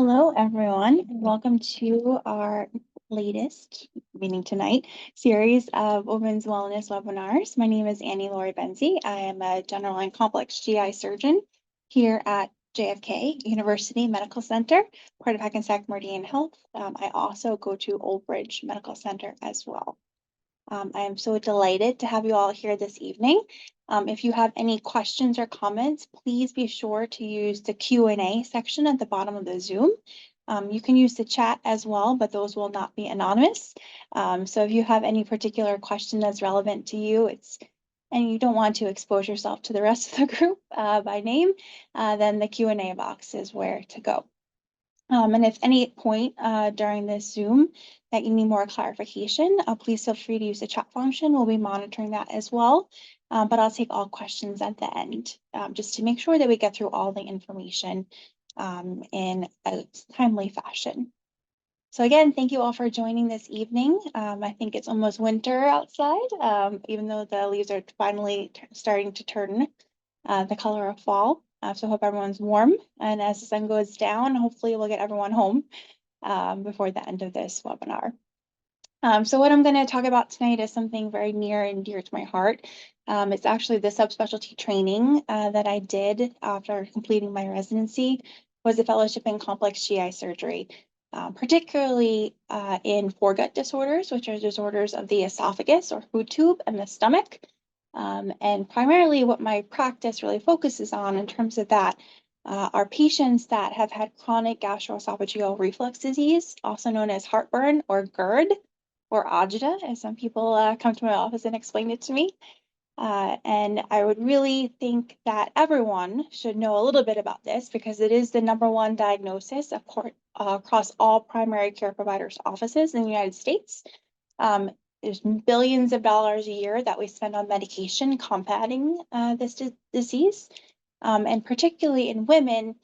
Hello, everyone, and welcome to our latest, meaning tonight, series of women's wellness webinars. My name is Annie Lori Benzie. I am a general and complex GI surgeon here at JFK University Medical Center, part of Hackensack Meridian Health. I also go to Old Bridge Medical Center as well. I am so delighted to have you all here this evening. If you have any questions or comments, please be sure to use the Q&A section at the bottom of the Zoom. You can use the chat as well, but those will not be anonymous. So if you have any particular question that's relevant to you, and you don't want to expose yourself to the rest of the group by name, then the Q&A box is where to go. And if any point during this Zoom that you need more clarification, please feel free to use the chat function. We'll be monitoring that as well. But I'll take all questions at the end just to make sure that we get through all the information in a timely fashion. So again, thank you all for joining this evening. I think it's almost winter outside, even though the leaves are finally starting to turn the color of fall. So I hope everyone's warm, and as the sun goes down, hopefully we'll get everyone home before the end of this webinar. So what I'm going to talk about tonight is something very near and dear to my heart. It's actually the subspecialty training that I did after completing my residency, was a fellowship in complex GI surgery, particularly in foregut disorders, which are disorders of the esophagus or food tube and the stomach. And primarily what my practice really focuses on in terms of that are patients that have had chronic gastroesophageal reflux disease, also known as heartburn or GERD or agita, as some people come to my office and explain it to me. And I would really think that everyone should know a little bit about this because it is the #1 diagnosis across all primary care providers' offices in the United States. There's billions of dollars a year that we spend on medication combating this disease. And particularly in women,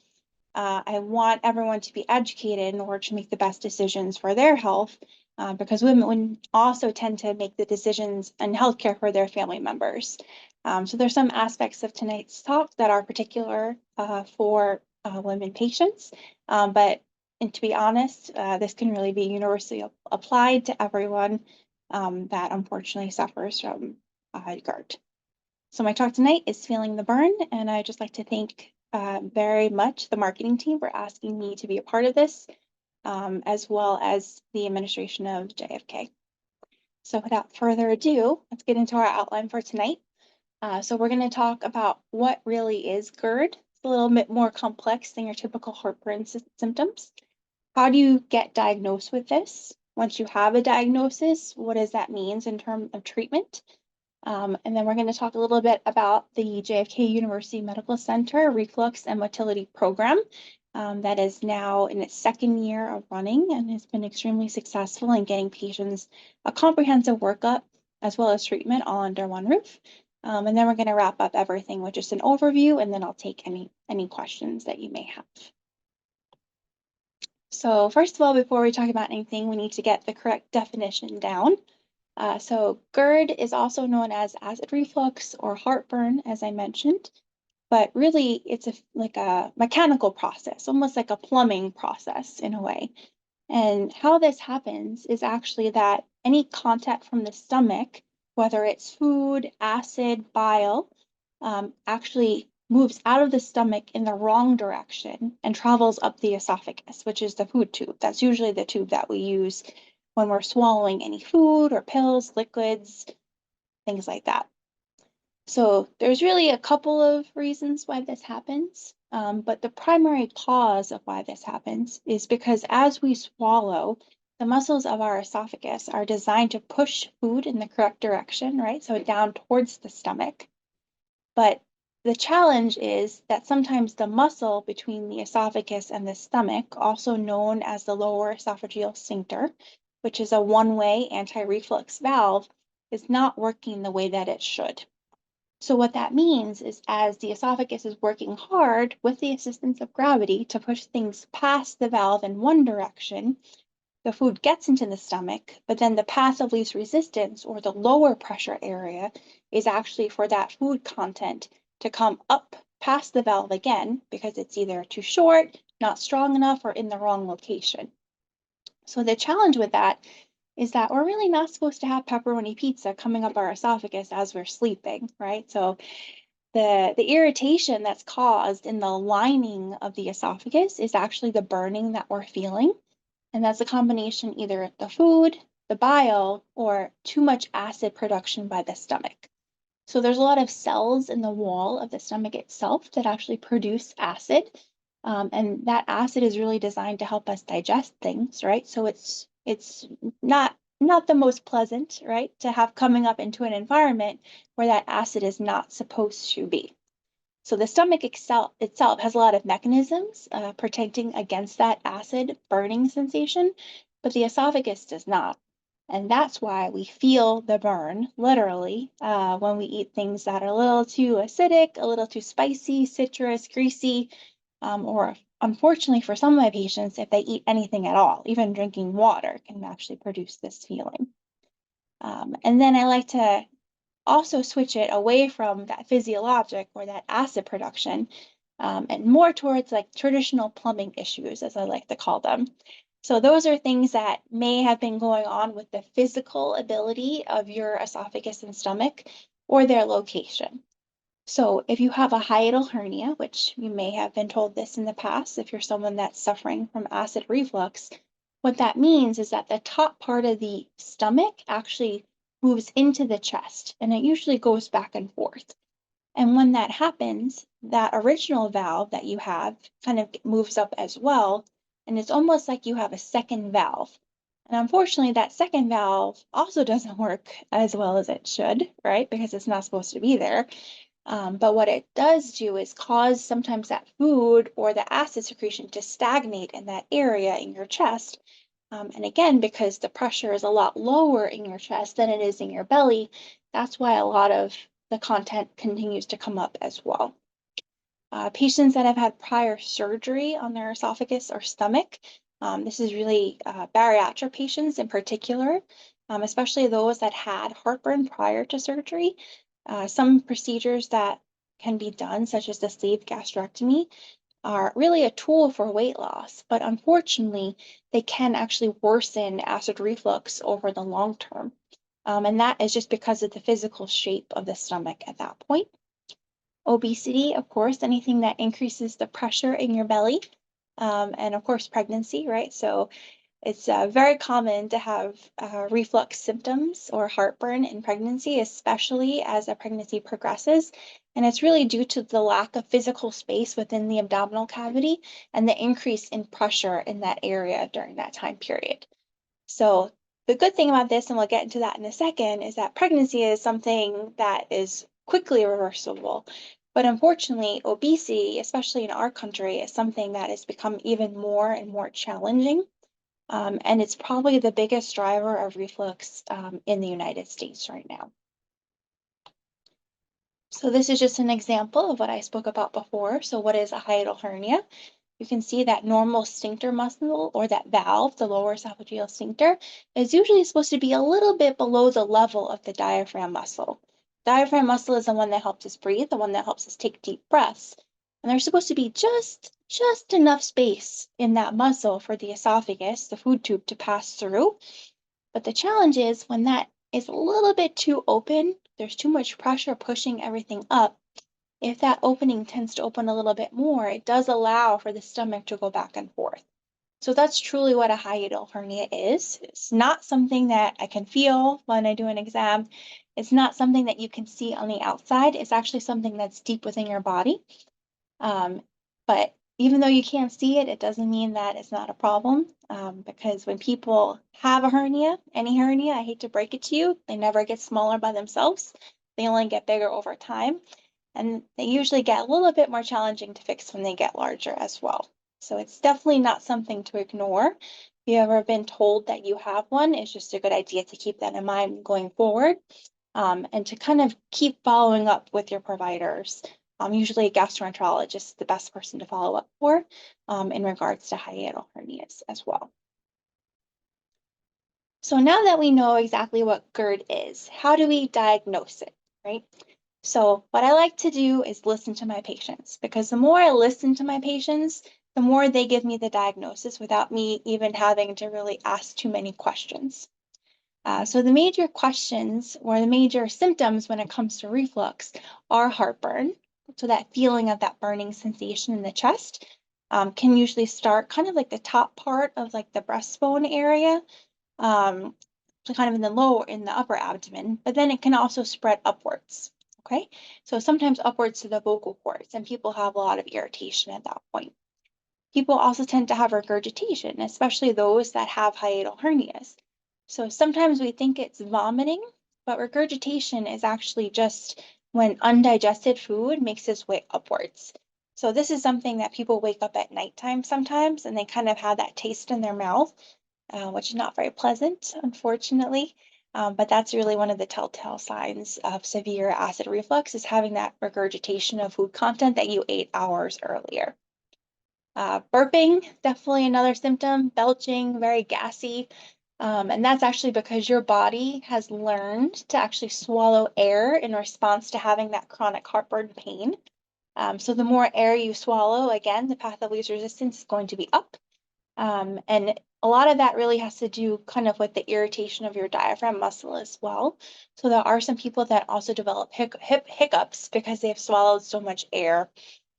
I want everyone to be educated in order to make the best decisions for their health, because women also tend to make the decisions in healthcare for their family members. So there's some aspects of tonight's talk that are particular for women patients, but to be honest, this can really be universally applied to everyone that unfortunately suffers from GERD. So my talk tonight is Feeling the Burn, and I'd just like to thank very much the marketing team for asking me to be a part of this, as well as the administration of JFK. So without further ado, let's get into our outline for tonight. So we're going to talk about what really is GERD. It's a little bit more complex than your typical heartburn symptoms. How do you get diagnosed with this? Once you have a diagnosis, what does that mean in terms of treatment? And then we're going to talk a little bit about the JFK University Medical Center Reflux and Motility Program that is now in its 2nd year of running and has been extremely successful in getting patients a comprehensive workup as well as treatment all under one roof. And then we're going to wrap up everything with just an overview, and then I'll take any questions that you may have. So first of all, before we talk about anything, we need to get the correct definition down. So GERD is also known as acid reflux or heartburn, as I mentioned, but really it's like a mechanical process, almost like a plumbing process in a way. And how this happens is actually that any contact from the stomach, whether it's food, acid, bile, actually moves out of the stomach in the wrong direction and travels up the esophagus, which is the food tube. That's usually the tube that we use when we're swallowing any food or pills, liquids, things like that. So there's really a couple of reasons why this happens, but the primary cause of why this happens is because as we swallow, the muscles of our esophagus are designed to push food in the correct direction, right? So down towards the stomach. But the challenge is that sometimes the muscle between the esophagus and the stomach, also known as the lower esophageal sphincter, which is a one-way anti-reflux valve, is not working the way that it should. So what that means is as the esophagus is working hard with the assistance of gravity to push things past the valve in one direction, the food gets into the stomach, but then the path of least resistance, or the lower pressure area, is actually for that food content to come up past the valve again, because it's either too short, not strong enough, or in the wrong location. So the challenge with that is that we're really not supposed to have pepperoni pizza coming up our esophagus as we're sleeping, right? So the irritation that's caused in the lining of the esophagus is actually the burning that we're feeling. And that's a combination either of the food, the bile, or too much acid production by the stomach. So there's a lot of cells in the wall of the stomach itself that actually produce acid. And that acid is really designed to help us digest things, right? So it's not the most pleasant, right, to have coming up into an environment where that acid is not supposed to be. So the stomach itself has a lot of mechanisms protecting against that acid burning sensation, but the esophagus does not. And that's why we feel the burn, literally, when we eat things that are a little too acidic, a little too spicy, citrus, greasy, or unfortunately for some of my patients, if they eat anything at all, even drinking water can actually produce this feeling. And then I like to also switch it away from that physiologic or that acid production and more towards like traditional plumbing issues, as I like to call them. So those are things that may have been going on with the physical ability of your esophagus and stomach or their location. So if you have a hiatal hernia, which you may have been told this in the past, if you're someone that's suffering from acid reflux, what that means is that the top part of the stomach actually moves into the chest, and it usually goes back and forth. And when that happens, that original valve that you have kind of moves up as well, and it's almost like you have a second valve. And unfortunately, that second valve also doesn't work as well as it should, right? Because it's not supposed to be there. But what it does do is cause sometimes that food or the acid secretion to stagnate in that area in your chest. And again, because the pressure is a lot lower in your chest than it is in your belly, that's why a lot of the content continues to come up as well. Patients that have had prior surgery on their esophagus or stomach, this is really bariatric patients in particular, especially those that had heartburn prior to surgery. Some procedures that can be done, such as the sleeve gastrectomy, are really a tool for weight loss, but unfortunately, they can actually worsen acid reflux over the long term. And that is just because of the physical shape of the stomach at that point. Obesity, of course, anything that increases the pressure in your belly, and of course, pregnancy, right? So it's very common to have reflux symptoms or heartburn in pregnancy, especially as a pregnancy progresses. And it's really due to the lack of physical space within the abdominal cavity and the increase in pressure in that area during that time period. So the good thing about this, and we'll get into that in a second, is that pregnancy is something that is quickly reversible. But unfortunately, obesity, especially in our country, is something that has become even more and more challenging. And it's probably the biggest driver of reflux in the United States right now. So this is just an example of what I spoke about before. So what is a hiatal hernia? You can see that normal sphincter muscle or that valve, the lower esophageal sphincter, is usually supposed to be a little bit below the level of the diaphragm muscle. Diaphragm muscle is the one that helps us breathe, the one that helps us take deep breaths. And there's supposed to be just enough space in that muscle for the esophagus, the food tube, to pass through. But the challenge is when that is a little bit too open, there's too much pressure pushing everything up. If that opening tends to open a little bit more, it does allow for the stomach to go back and forth. So that's truly what a hiatal hernia is. It's not something that I can feel when I do an exam. It's not something that you can see on the outside. It's actually something that's deep within your body. But even though you can't see it, it doesn't mean that it's not a problem. Because when people have a hernia, any hernia, I hate to break it to you, they never get smaller by themselves. They only get bigger over time. And they usually get a little bit more challenging to fix when they get larger as well. So it's definitely not something to ignore. If you've ever been told that you have one, it's just a good idea to keep that in mind going forward, and to kind of keep following up with your providers. Usually a gastroenterologist is the best person to follow up for in regards to hiatal hernias as well. So now that we know exactly what GERD is, how do we diagnose it, right? So what I like to do is listen to my patients, because the more I listen to my patients, the more they give me the diagnosis without me even having to really ask too many questions. So the major questions or the major symptoms when it comes to reflux are heartburn. So that feeling of that burning sensation in the chest can usually start kind of like the top part of like the breastbone area, so kind of in the upper abdomen, but then it can also spread upwards. Okay, so sometimes upwards to the vocal cords, and people have a lot of irritation at that point. People also tend to have regurgitation, especially those that have hiatal hernias. So sometimes we think it's vomiting, but regurgitation is actually just when undigested food makes its way upwards. So this is something that people wake up at nighttime sometimes and they kind of have that taste in their mouth, which is not very pleasant, unfortunately. But that's really one of the telltale signs of severe acid reflux is having that regurgitation of food content that you ate hours earlier. Burping, definitely another symptom, belching, very gassy. And that's actually because your body has learned to actually swallow air in response to having that chronic heartburn pain. So the more air you swallow, again, the path of least resistance is going to be up. And a lot of that really has to do kind of with the irritation of your diaphragm muscle as well. So there are some people that also develop hiccups because they've swallowed so much air.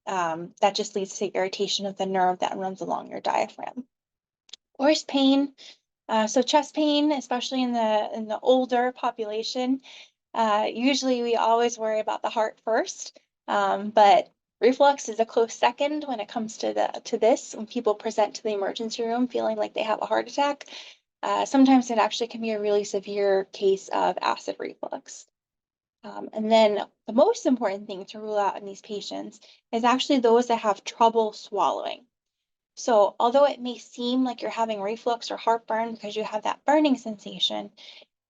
That just leads to irritation of the nerve that runs along your diaphragm. Of course, pain. So chest pain, especially in the older population, usually we always worry about the heart first, but reflux is a close second when it comes to this. When people present to the emergency room feeling like they have a heart attack, sometimes it actually can be a really severe case of acid reflux. And then the most important thing to rule out in these patients is actually those that have trouble swallowing. So although it may seem like you're having reflux or heartburn because you have that burning sensation,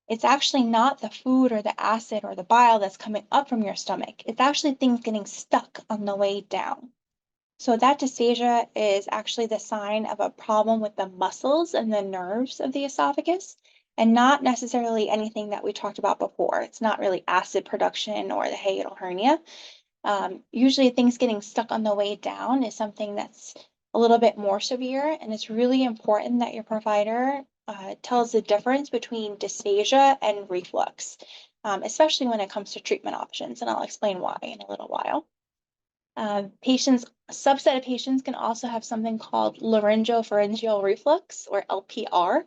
it's actually not the food or the acid or the bile that's coming up from your stomach. It's actually things getting stuck on the way down. So that dysphagia is actually the sign of a problem with the muscles and the nerves of the esophagus, and not necessarily anything that we talked about before. It's not really acid production or the hiatal hernia. Usually things getting stuck on the way down is something that's a little bit more severe, and it's really important that your provider tells the difference between dysphagia and reflux, especially when it comes to treatment options, and I'll explain why in a little while. A subset of patients can also have something called laryngopharyngeal reflux, or LPR.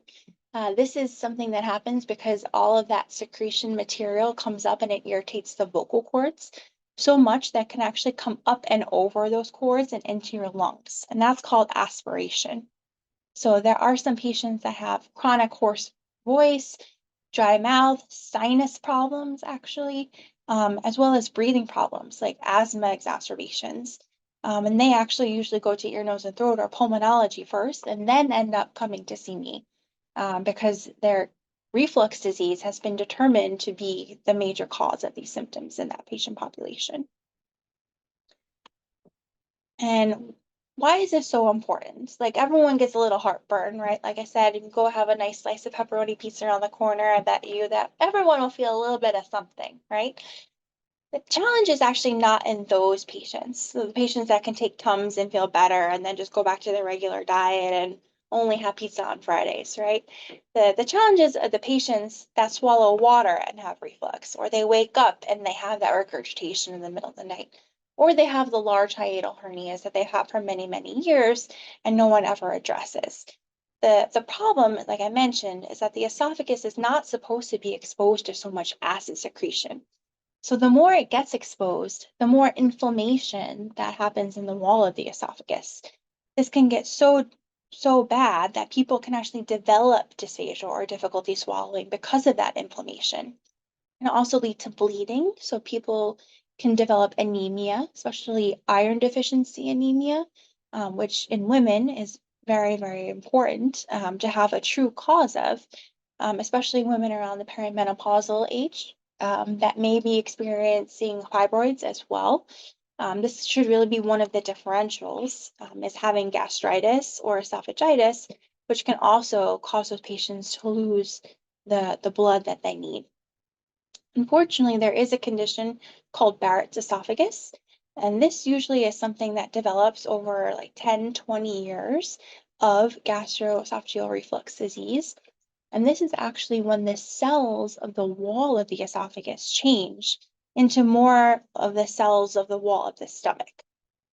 This is something that happens because all of that secretion material comes up and it irritates the vocal cords so much that can actually come up and over those cords and into your lungs, and that's called aspiration. So there are some patients that have chronic hoarse voice, dry mouth, sinus problems, actually, as well as breathing problems like asthma exacerbations. And they actually usually go to ear, nose, and throat or pulmonology first and then end up coming to see me because their reflux disease has been determined to be the major cause of these symptoms in that patient population. And why is this so important? Like everyone gets a little heartburn, right? Like I said, you can go have a nice slice of pepperoni pizza around the corner. I bet you that everyone will feel a little bit of something, right? The challenge is actually not in those patients. So the patients that can take Tums and feel better and then just go back to their regular diet and only have pizza on Fridays, right? The challenges are the patients that swallow water and have reflux, or they wake up and they have that regurgitation in the middle of the night, or they have the large hiatal hernias that they've had for many, many years and no one ever addresses. The problem, like I mentioned, is that the esophagus is not supposed to be exposed to so much acid secretion. So the more it gets exposed, the more inflammation that happens in the wall of the esophagus. This can get so bad that people can actually develop dysphagia or difficulty swallowing because of that inflammation. It can also lead to bleeding. So people can develop anemia, especially iron deficiency anemia, which in women is very, very important to have a true cause of, especially women around the perimenopausal age that may be experiencing fibroids as well. This should really be one of the differentials, is having gastritis or esophagitis, which can also cause those patients to lose the blood that they need. Unfortunately, there is a condition called Barrett's esophagus, And this usually is something that develops over like 10, 20 years of gastroesophageal reflux disease. And this is actually when the cells of the wall of the esophagus change into more of the cells of the wall of the stomach.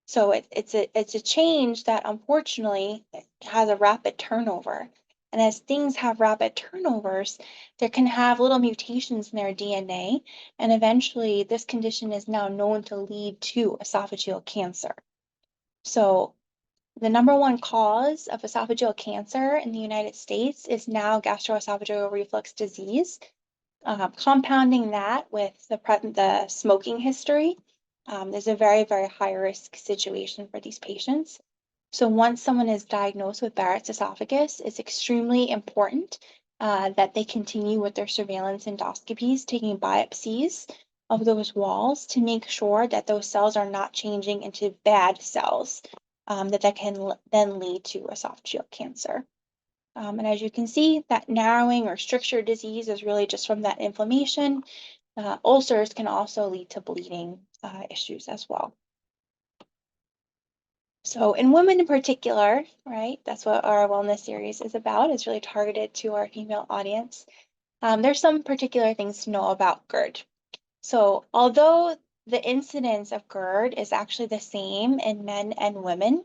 So it's a change that unfortunately has a rapid turnover. And as things have rapid turnovers, they can have little mutations in their DNA. And eventually, this condition is now known to lead to esophageal cancer. So the number one cause of esophageal cancer in the United States is now gastroesophageal reflux disease. Compounding that with the smoking history, is a very, very high risk situation for these patients. So once someone is diagnosed with Barrett's esophagus, it's extremely important that they continue with their surveillance endoscopies, taking biopsies of those walls to make sure that those cells are not changing into bad cells that can then lead to esophageal cancer. And as you can see, that narrowing or stricture disease is really just from that inflammation. Ulcers can also lead to bleeding issues as well. So in women in particular, right, that's what our wellness series is about. It's really targeted to our female audience. There's some particular things to know about GERD. So although the incidence of GERD is actually the same in men and women,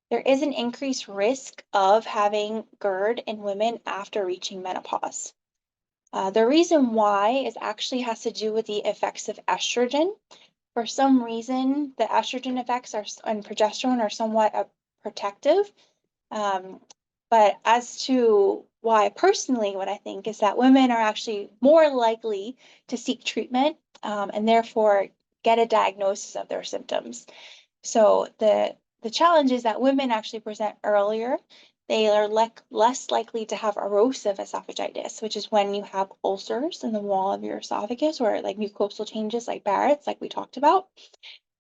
there is an increased risk of having GERD in women after reaching menopause. The reason why is actually has to do with the effects of estrogen. For some reason, the estrogen effects and progesterone are somewhat protective. But as to why personally, what I think is that women are actually more likely to seek treatment and therefore get a diagnosis of their symptoms. So the challenge is that women actually present earlier. They are less likely to have erosive esophagitis, which is when you have ulcers in the wall of your esophagus or like mucosal changes like Barrett's, like we talked about.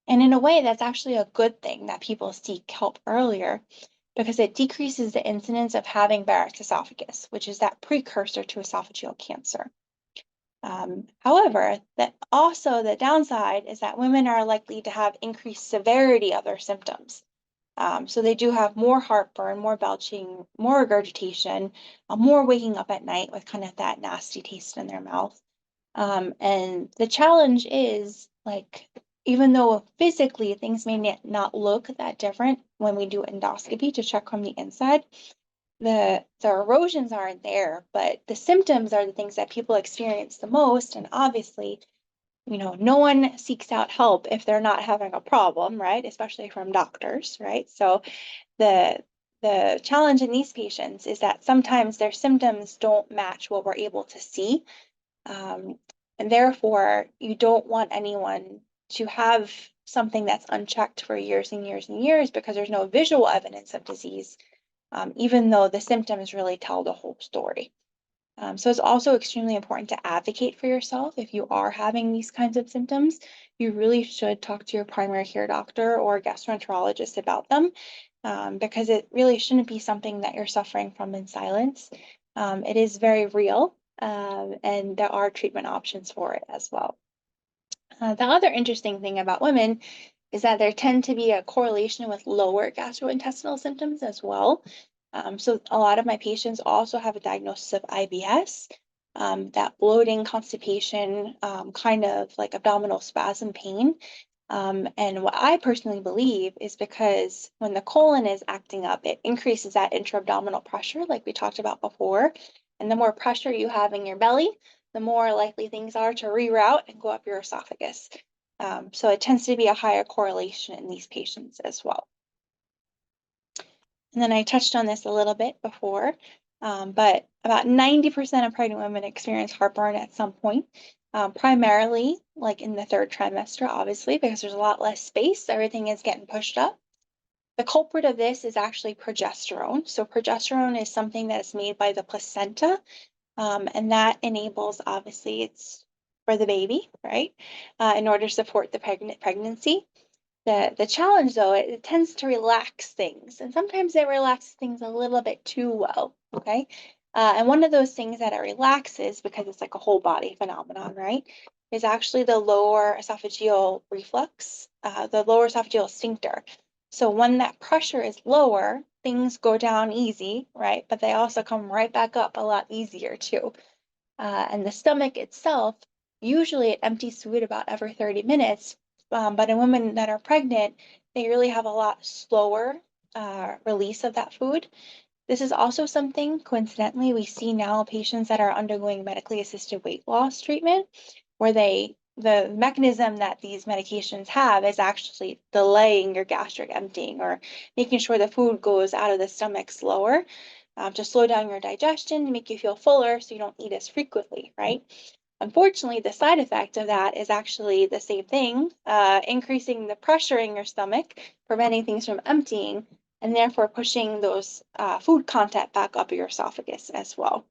And in a way, that's actually a good thing that people seek help earlier because it decreases the incidence of having Barrett's esophagus, which is that precursor to esophageal cancer. However, also the downside is that women are likely to have increased severity of their symptoms. So they do have more heartburn, more belching, more regurgitation, more waking up at night with kind of that nasty taste in their mouth. And the challenge is like, even though physically things may not look that different when we do endoscopy to check from the inside, the erosions aren't there, but the symptoms are the things that people experience the most. And obviously, no one seeks out help if they're not having a problem, right? Especially from doctors, right? So the challenge in these patients is that sometimes their symptoms don't match what we're able to see. And therefore, you don't want anyone to have something that's unchecked for years and years and years because there's no visual evidence of disease, even though the symptoms really tell the whole story. So it's also extremely important to advocate for yourself. If you are having these kinds of symptoms, you really should talk to your primary care doctor or gastroenterologist about them because it really shouldn't be something that you're suffering from in silence. It is very real and there are treatment options for it as well. The other interesting thing about women is that there tend to be a correlation with lower gastrointestinal symptoms as well. So a lot of my patients also have a diagnosis of IBS, that bloating, constipation, kind of like abdominal spasm pain. And what I personally believe is because when the colon is acting up, it increases that intra-abdominal pressure, like we talked about before. And the more pressure you have in your belly, the more likely things are to reroute and go up your esophagus. So it tends to be a higher correlation in these patients as well. And then I touched on this a little bit before, but about 90% of pregnant women experience heartburn at some point, primarily like in the third trimester, obviously, because there's a lot less space. Everything is getting pushed up. The culprit of this is actually progesterone. So progesterone is something that is made by the placenta, and that enables, obviously, it's for the baby, right? In order to support the pregnancy. The challenge, though, it tends to relax things, and sometimes it relaxes things a little bit too well, okay? And one of those things that it relaxes, because it's like a whole body phenomenon, right, is actually the lower esophageal reflux, the lower esophageal sphincter. So when that pressure is lower, things go down easy, right? But they also come right back up a lot easier too. And the stomach itself, usually it empties food about every 30 minutes. But in women that are pregnant, they really have a lot slower release of that food. This is also something, coincidentally, we see now patients that are undergoing medically assisted weight loss treatment, where the mechanism that these medications have is actually delaying your gastric emptying or making sure the food goes out of the stomach slower, to slow down your digestion, to make you feel fuller so you don't eat as frequently, right? Unfortunately, the side effect of that is actually the same thing, increasing the pressure in your stomach, preventing things from emptying, and therefore pushing those food content back up your esophagus as well.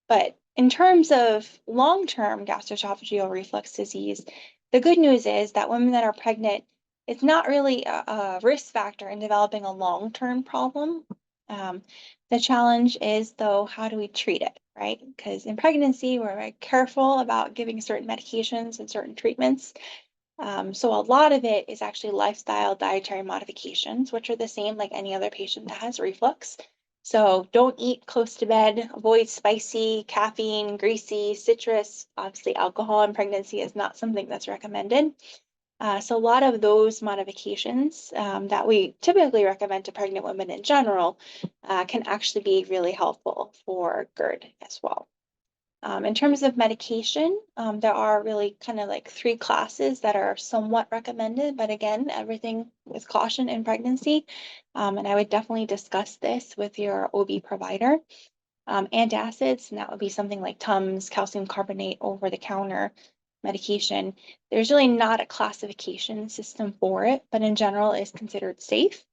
But in terms of long-term gastroesophageal reflux disease, the good news is that women that are pregnant, it's not really a risk factor in developing a long-term problem. The challenge is, though, how do we treat it, right? Because in pregnancy, we're very careful about giving certain medications and certain treatments. So a lot of it is actually lifestyle dietary modifications, which are the same like any other patient that has reflux. So don't eat close to bed, avoid spicy, caffeine, greasy, citrus. Obviously, alcohol in pregnancy is not something that's recommended. So a lot of those modifications that we typically recommend to pregnant women in general can actually be really helpful for GERD as well. In terms of medication, there are really kind of like 3 classes that are somewhat recommended, but again, everything with caution in pregnancy. And I would definitely discuss this with your OB provider. Antacids, and that would be something like Tums, calcium carbonate, over-the-counter medication. There's really not a classification system for it, but in general is considered safe.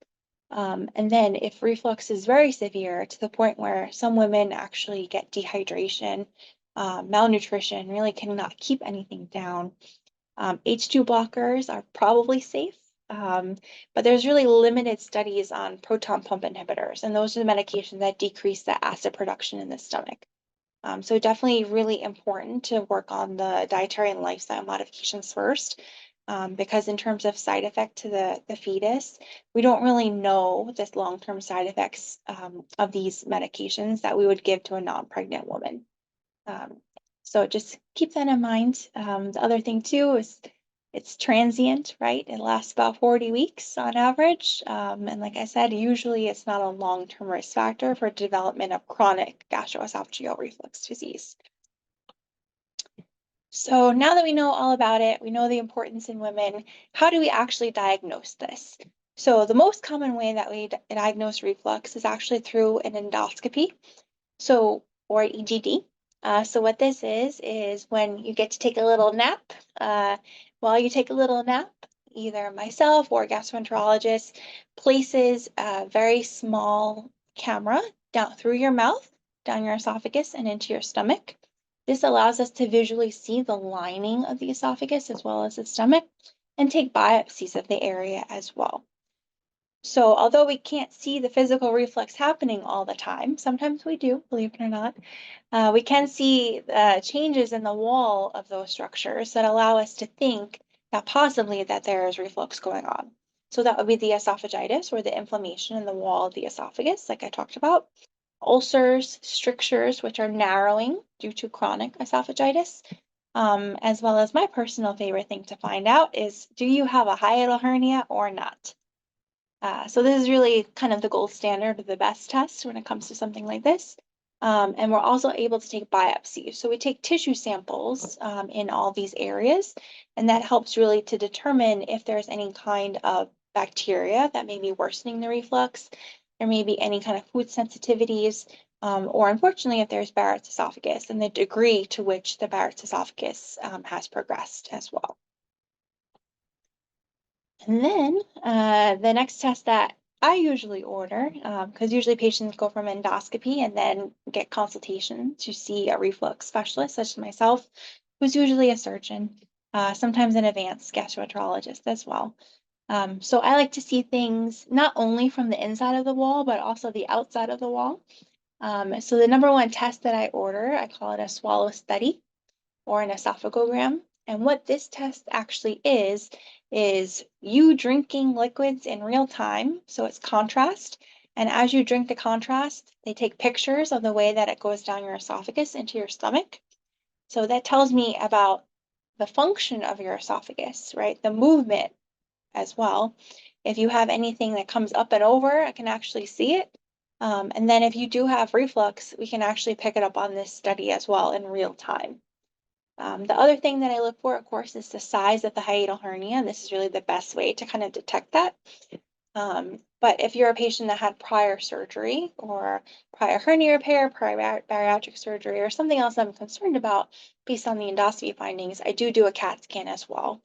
And then if reflux is very severe to the point where some women actually get dehydration, malnutrition, really cannot keep anything down, H2 blockers are probably safe. But there's really limited studies on proton pump inhibitors, and those are the medications that decrease the acid production in the stomach. So definitely really important to work on the dietary and lifestyle modifications first, because in terms of side effect to the fetus, we don't really know this long-term side effects of these medications that we would give to a non-pregnant woman. So just keep that in mind. The other thing too is it's transient, right? It lasts about 40 weeks on average. And like I said, usually it's not a long-term risk factor for development of chronic gastroesophageal reflux disease. So now that we know all about it, we know the importance in women, how do we actually diagnose this? So the most common way that we diagnose reflux is actually through an endoscopy, or EGD. So what this is when you get to take a little nap. While you take a little nap, either myself or a gastroenterologist places a very small camera down through your mouth, down your esophagus, and into your stomach. This allows us to visually see the lining of the esophagus as well as the stomach and take biopsies of the area as well. So although we can't see the physical reflux happening all the time, sometimes we do, believe it or not, we can see changes in the wall of those structures that allow us to think that possibly that there is reflux going on. So that would be the esophagitis, or the inflammation in the wall of the esophagus, like I talked about. Ulcers, strictures, which are narrowing due to chronic esophagitis, as well as my personal favorite thing to find out is, do you have a hiatal hernia or not? So this is really kind of the gold standard of the best test when it comes to something like this. And we're also able to take biopsies. So we take tissue samples in all these areas, and that helps really to determine if there's any kind of bacteria that may be worsening the reflux. There may be any kind of food sensitivities, or unfortunately, if there's Barrett's esophagus and the degree to which the Barrett's esophagus has progressed as well. And then the next test that I usually order, because usually patients go from endoscopy and then get consultation to see a reflux specialist, such as myself, who's usually a surgeon, sometimes an advanced gastroenterologist as well. So I like to see things not only from the inside of the wall, but also the outside of the wall. So the number 1 test that I order, I call it a swallow study, or an esophagogram. And what this test actually is you drinking liquids in real time. So it's contrast. And as you drink the contrast, they take pictures of the way that it goes down your esophagus into your stomach. So that tells me about the function of your esophagus, right? The movement as well. If you have anything that comes up and over, I can actually see it. And then if you do have reflux, we can actually pick it up on this study as well in real time. The other thing that I look for, of course, is the size of the hiatal hernia. This is really the best way to kind of detect that. But if you're a patient that had prior surgery or prior hernia repair, prior bariatric surgery, or something else I'm concerned about based on the endoscopy findings, I do a CAT scan as well.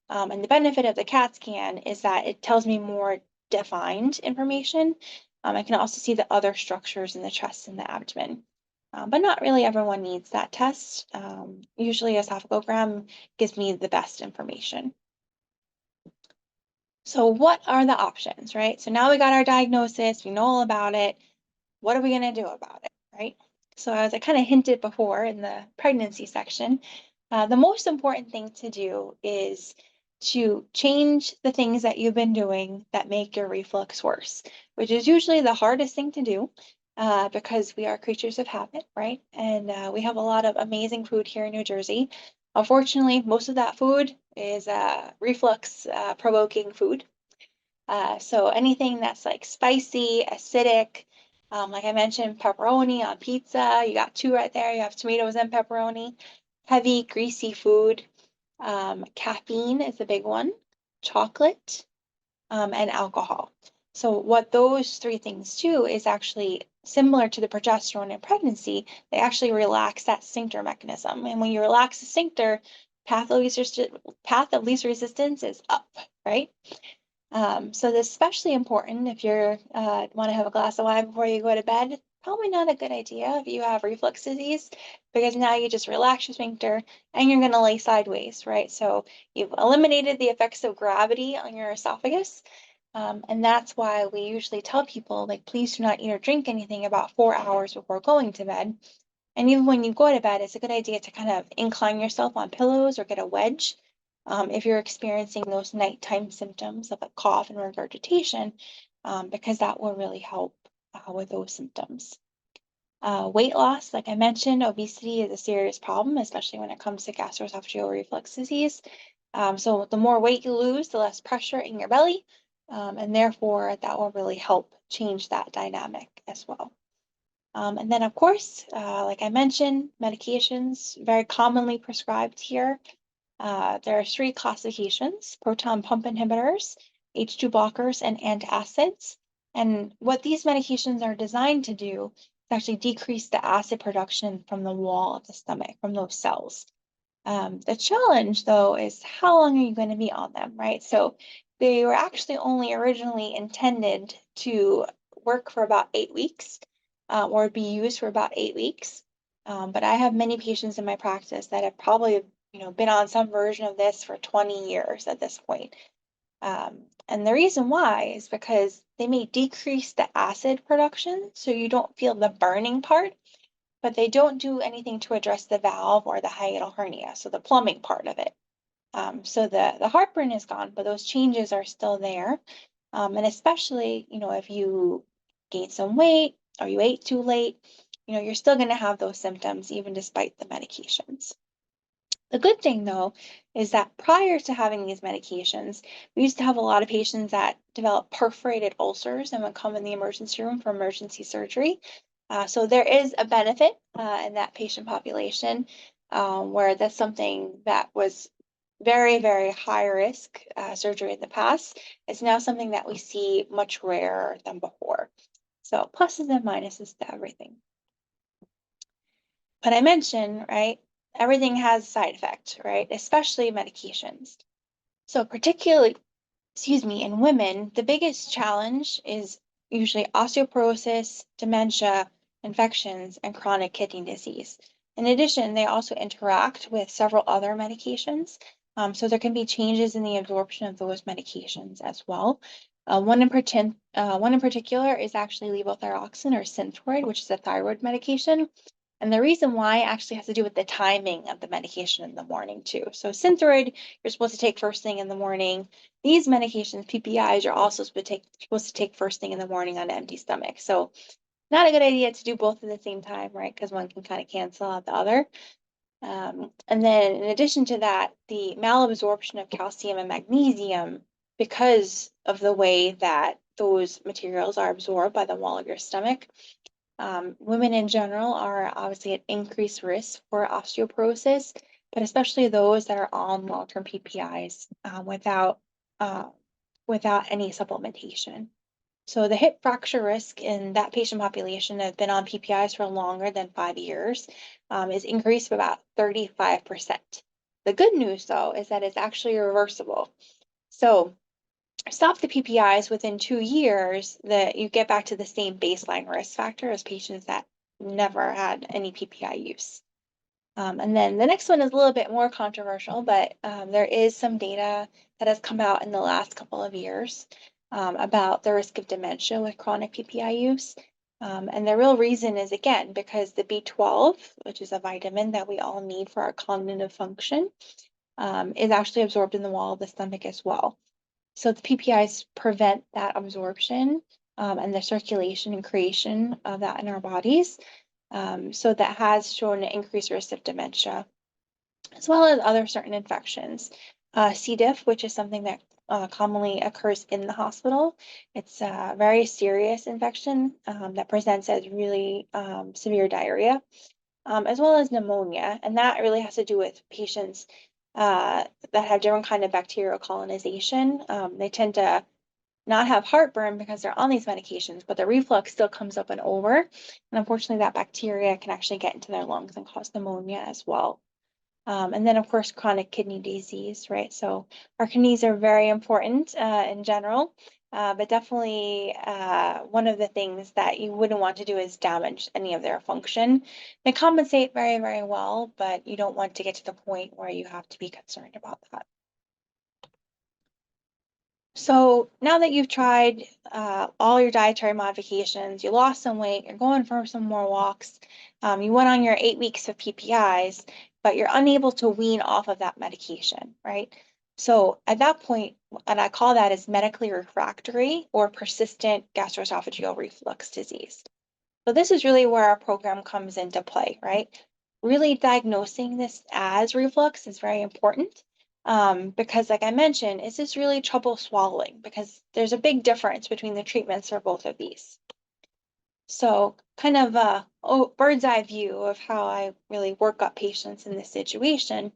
And the benefit of the CAT scan is that it tells me more defined information. I can also see the other structures in the chest and the abdomen. But not really everyone needs that test. Usually esophagogram gives me the best information. So what are the options, right? So now we got our diagnosis, we know all about it. What are we going to do about it, right? So as I kind of hinted before in the pregnancy section, the most important thing to do is to change the things that you've been doing that make your reflux worse, which is usually the hardest thing to do because we are creatures of habit, right? And we have a lot of amazing food here in New Jersey. Unfortunately, most of that food is reflux provoking food. So anything that's like spicy, acidic, like I mentioned, pepperoni on pizza, you got two right there. You have tomatoes and pepperoni. Heavy, greasy food. Caffeine is a big one. Chocolate, and alcohol. So what those three things do is actually similar to the progesterone in pregnancy. They actually relax that sphincter mechanism. And when you relax the sphincter, path of least resistance is up, right? So this is especially important if you're want to have a glass of wine before you go to bed. Probably not a good idea if you have reflux disease, because now you just relax your sphincter and you're going to lay sideways, right? So you've eliminated the effects of gravity on your esophagus. And that's why we usually tell people, like, please do not eat or drink anything about 4 hours before going to bed. And even when you go to bed, it's a good idea to kind of incline yourself on pillows or get a wedge if you're experiencing those nighttime symptoms of a cough and regurgitation, because that will really help with those symptoms. Weight loss, like I mentioned, obesity is a serious problem, especially when it comes to gastroesophageal reflux disease. So the more weight you lose, the less pressure in your belly, and therefore that will really help change that dynamic as well. And then, of course, like I mentioned, medications very commonly prescribed here. There are three classifications: proton pump inhibitors, H2 blockers, and antacids. And what these medications are designed to do is actually decrease the acid production from the wall of the stomach, from those cells. The challenge, though, is how long are you going to be on them, right? So they were actually only originally intended to work for about 8 weeks or be used for about 8 weeks. But I have many patients in my practice that have probably been on some version of this for 20 years at this point. And the reason why is because they may decrease the acid production, so you don't feel the burning part, but they don't do anything to address the valve or the hiatal hernia, so the plumbing part of it. So the heartburn is gone, but those changes are still there. And especially, if you gain some weight or you ate too late, you're still going to have those symptoms even despite the medications. The good thing, though, is that prior to having these medications, we used to have a lot of patients that develop perforated ulcers and would come in the emergency room for emergency surgery. So there is a benefit in that patient population where that's something that was very, very high risk surgery in the past. It's now something that we see much rarer than before. So pluses and minuses to everything. But I mentioned, right, everything has a side effect, right? Especially medications. So particularly, in women, the biggest challenge is usually osteoporosis, dementia, infections, and chronic kidney disease. In addition, they also interact with several other medications. So there can be changes in the absorption of those medications as well. One in particular is actually levothyroxine or Synthroid, which is a thyroid medication. And the reason why actually has to do with the timing of the medication in the morning too. So Synthroid, you're supposed to take first thing in the morning. These medications, PPIs, you're also supposed to take first thing in the morning on an empty stomach. So not a good idea to do both at the same time, right? Because one can kind of cancel out the other. And then in addition to that, the malabsorption of calcium and magnesium, because of the way that those materials are absorbed by the wall of your stomach, women in general are obviously at increased risk for osteoporosis, but especially those that are on long-term PPIs without any supplementation. So the hip fracture risk in that patient population that have been on PPIs for longer than 5 years is increased by about 35%. The good news, though, is that it's actually reversible. So stop the PPIs within 2 years, that you get back to the same baseline risk factor as patients that never had any PPI use. And then the next one is a little bit more controversial, but there is some data that has come out in the last couple of years about the risk of dementia with chronic PPI use. And the real reason is, again, because the B12, which is a vitamin that we all need for our cognitive function, is actually absorbed in the wall of the stomach as well. So the PPIs prevent that absorption and the circulation and creation of that in our bodies. So that has shown an increased risk of dementia, as well as other certain infections. C. diff, which is something that commonly occurs in the hospital. It's a very serious infection that presents as really severe diarrhea, as well as pneumonia. And that really has to do with patients that have different kind of bacterial colonization. They tend to not have heartburn because they're on these medications, but the reflux still comes up and over. And unfortunately, that bacteria can actually get into their lungs and cause pneumonia as well. And then, of course, chronic kidney disease, right? So our kidneys are very important in general, but definitely one of the things that you wouldn't want to do is damage any of their function. They compensate very, very well, but you don't want to get to the point where you have to be concerned about that. So now that you've tried all your dietary modifications, you lost some weight, you're going for some more walks, you went on your 8 weeks of PPIs, but you're unable to wean off of that medication, right? So at that point, and I call that as medically refractory or persistent gastroesophageal reflux disease. So this is really where our program comes into play, right? Really diagnosing this as reflux is very important because, like I mentioned, it's just really trouble swallowing because there's a big difference between the treatments for both of these. So kind of a bird's eye view of how I really work up patients in this situation.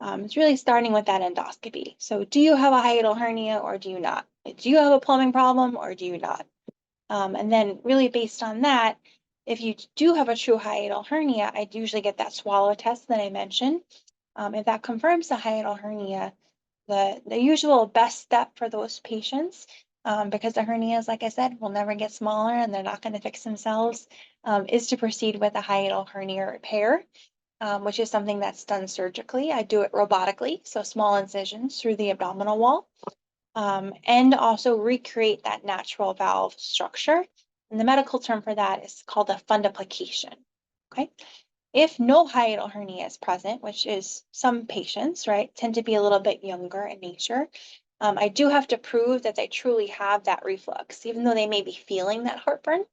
It's really starting with that endoscopy. So do you have a hiatal hernia or do you not? Do you have a plumbing problem or do you not? And then really based on that, if you do have a true hiatal hernia, I usually get that swallow test that I mentioned. If that confirms the hiatal hernia, the usual best step for those patients, because the hernias, like I said, will never get smaller and they're not going to fix themselves, is to proceed with a hiatal hernia repair, which is something that's done surgically. I do it robotically, so small incisions through the abdominal wall. And also recreate that natural valve structure. And the medical term for that is called a fundoplication. Okay. If no hiatal hernia is present, which is some patients, right, tend to be a little bit younger in nature, I do have to prove that they truly have that reflux, even though they may be feeling that heartburn.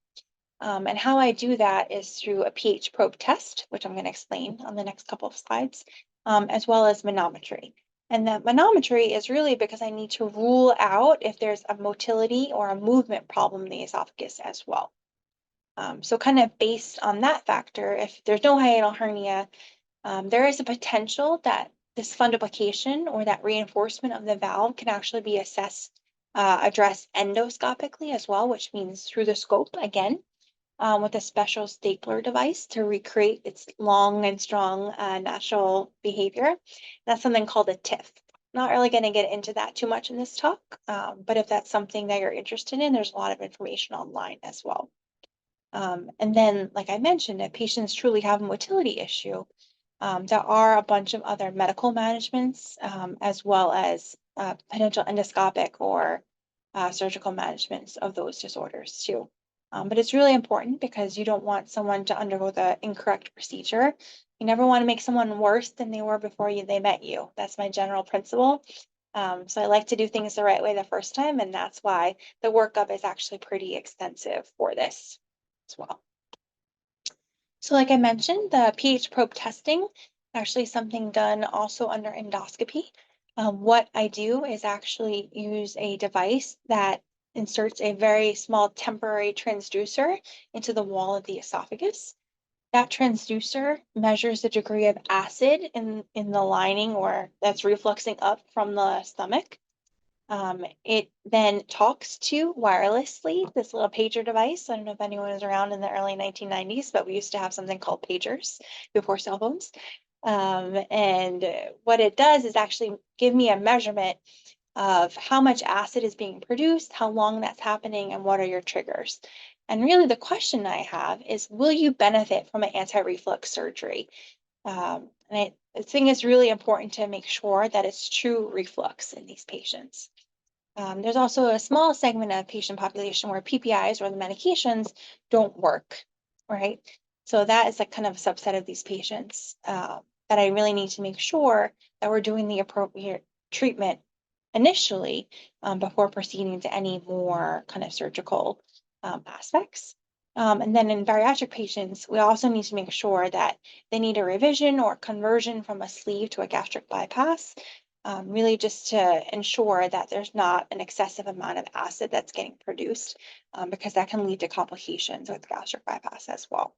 And how I do that is through a pH probe test, which I'm going to explain on the next couple of slides, as well as manometry. And the manometry is really because I need to rule out if there's a motility or a movement problem in the esophagus as well. So kind of based on that factor, if there's no hiatal hernia, there is a potential that this fundoplication or that reinforcement of the valve can actually be addressed endoscopically as well, which means through the scope again. With a special stapler device to recreate its long and strong natural behavior. That's something called a TIF. Not really going to get into that too much in this talk, but if that's something that you're interested in, there's a lot of information online as well. And then, like I mentioned, if patients truly have a motility issue, there are a bunch of other medical managements as well as potential endoscopic or surgical managements of those disorders too. But it's really important because you don't want someone to undergo the incorrect procedure. You never want to make someone worse than they were before they met you. That's my general principle. So I like to do things the right way the first time, and that's why the workup is actually pretty extensive for this as well. So like I mentioned, the pH probe testing, actually something done also under endoscopy. What I do is actually use a device that inserts a very small temporary transducer into the wall of the esophagus. That transducer measures the degree of acid in the lining or that's refluxing up from the stomach. It then talks to wirelessly this little pager device. I don't know if anyone was around in the early 1990s, but we used to have something called pagers before cell phones. And what it does is actually give me a measurement of how much acid is being produced, how long that's happening, and what are your triggers. And really the question I have is, will you benefit from an anti-reflux surgery? I think it's really important to make sure that it's true reflux in these patients. There's also a small segment of patient population where PPIs or the medications don't work, right? So that is a kind of a subset of these patients that I really need to make sure that we're doing the appropriate treatment initially before proceeding to any more kind of surgical aspects. And then in bariatric patients, we also need to make sure that they need a revision or conversion from a sleeve to a gastric bypass, really just to ensure that there's not an excessive amount of acid that's getting produced, because that can lead to complications with gastric bypass as well.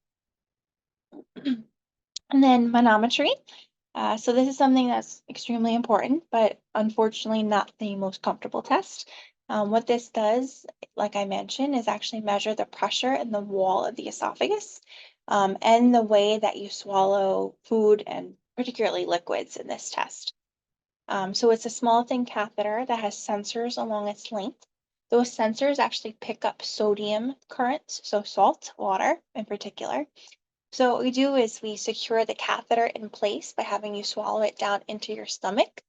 And then manometry. So this is something that's extremely important, but unfortunately not the most comfortable test. What this does, like I mentioned, is actually measure the pressure in the wall of the esophagus, and the way that you swallow food and particularly liquids in this test. So it's a small thin catheter that has sensors along its length. Those sensors actually pick up sodium currents, so salt, water in particular. So what we do is we secure the catheter in place by having you swallow it down into your stomach.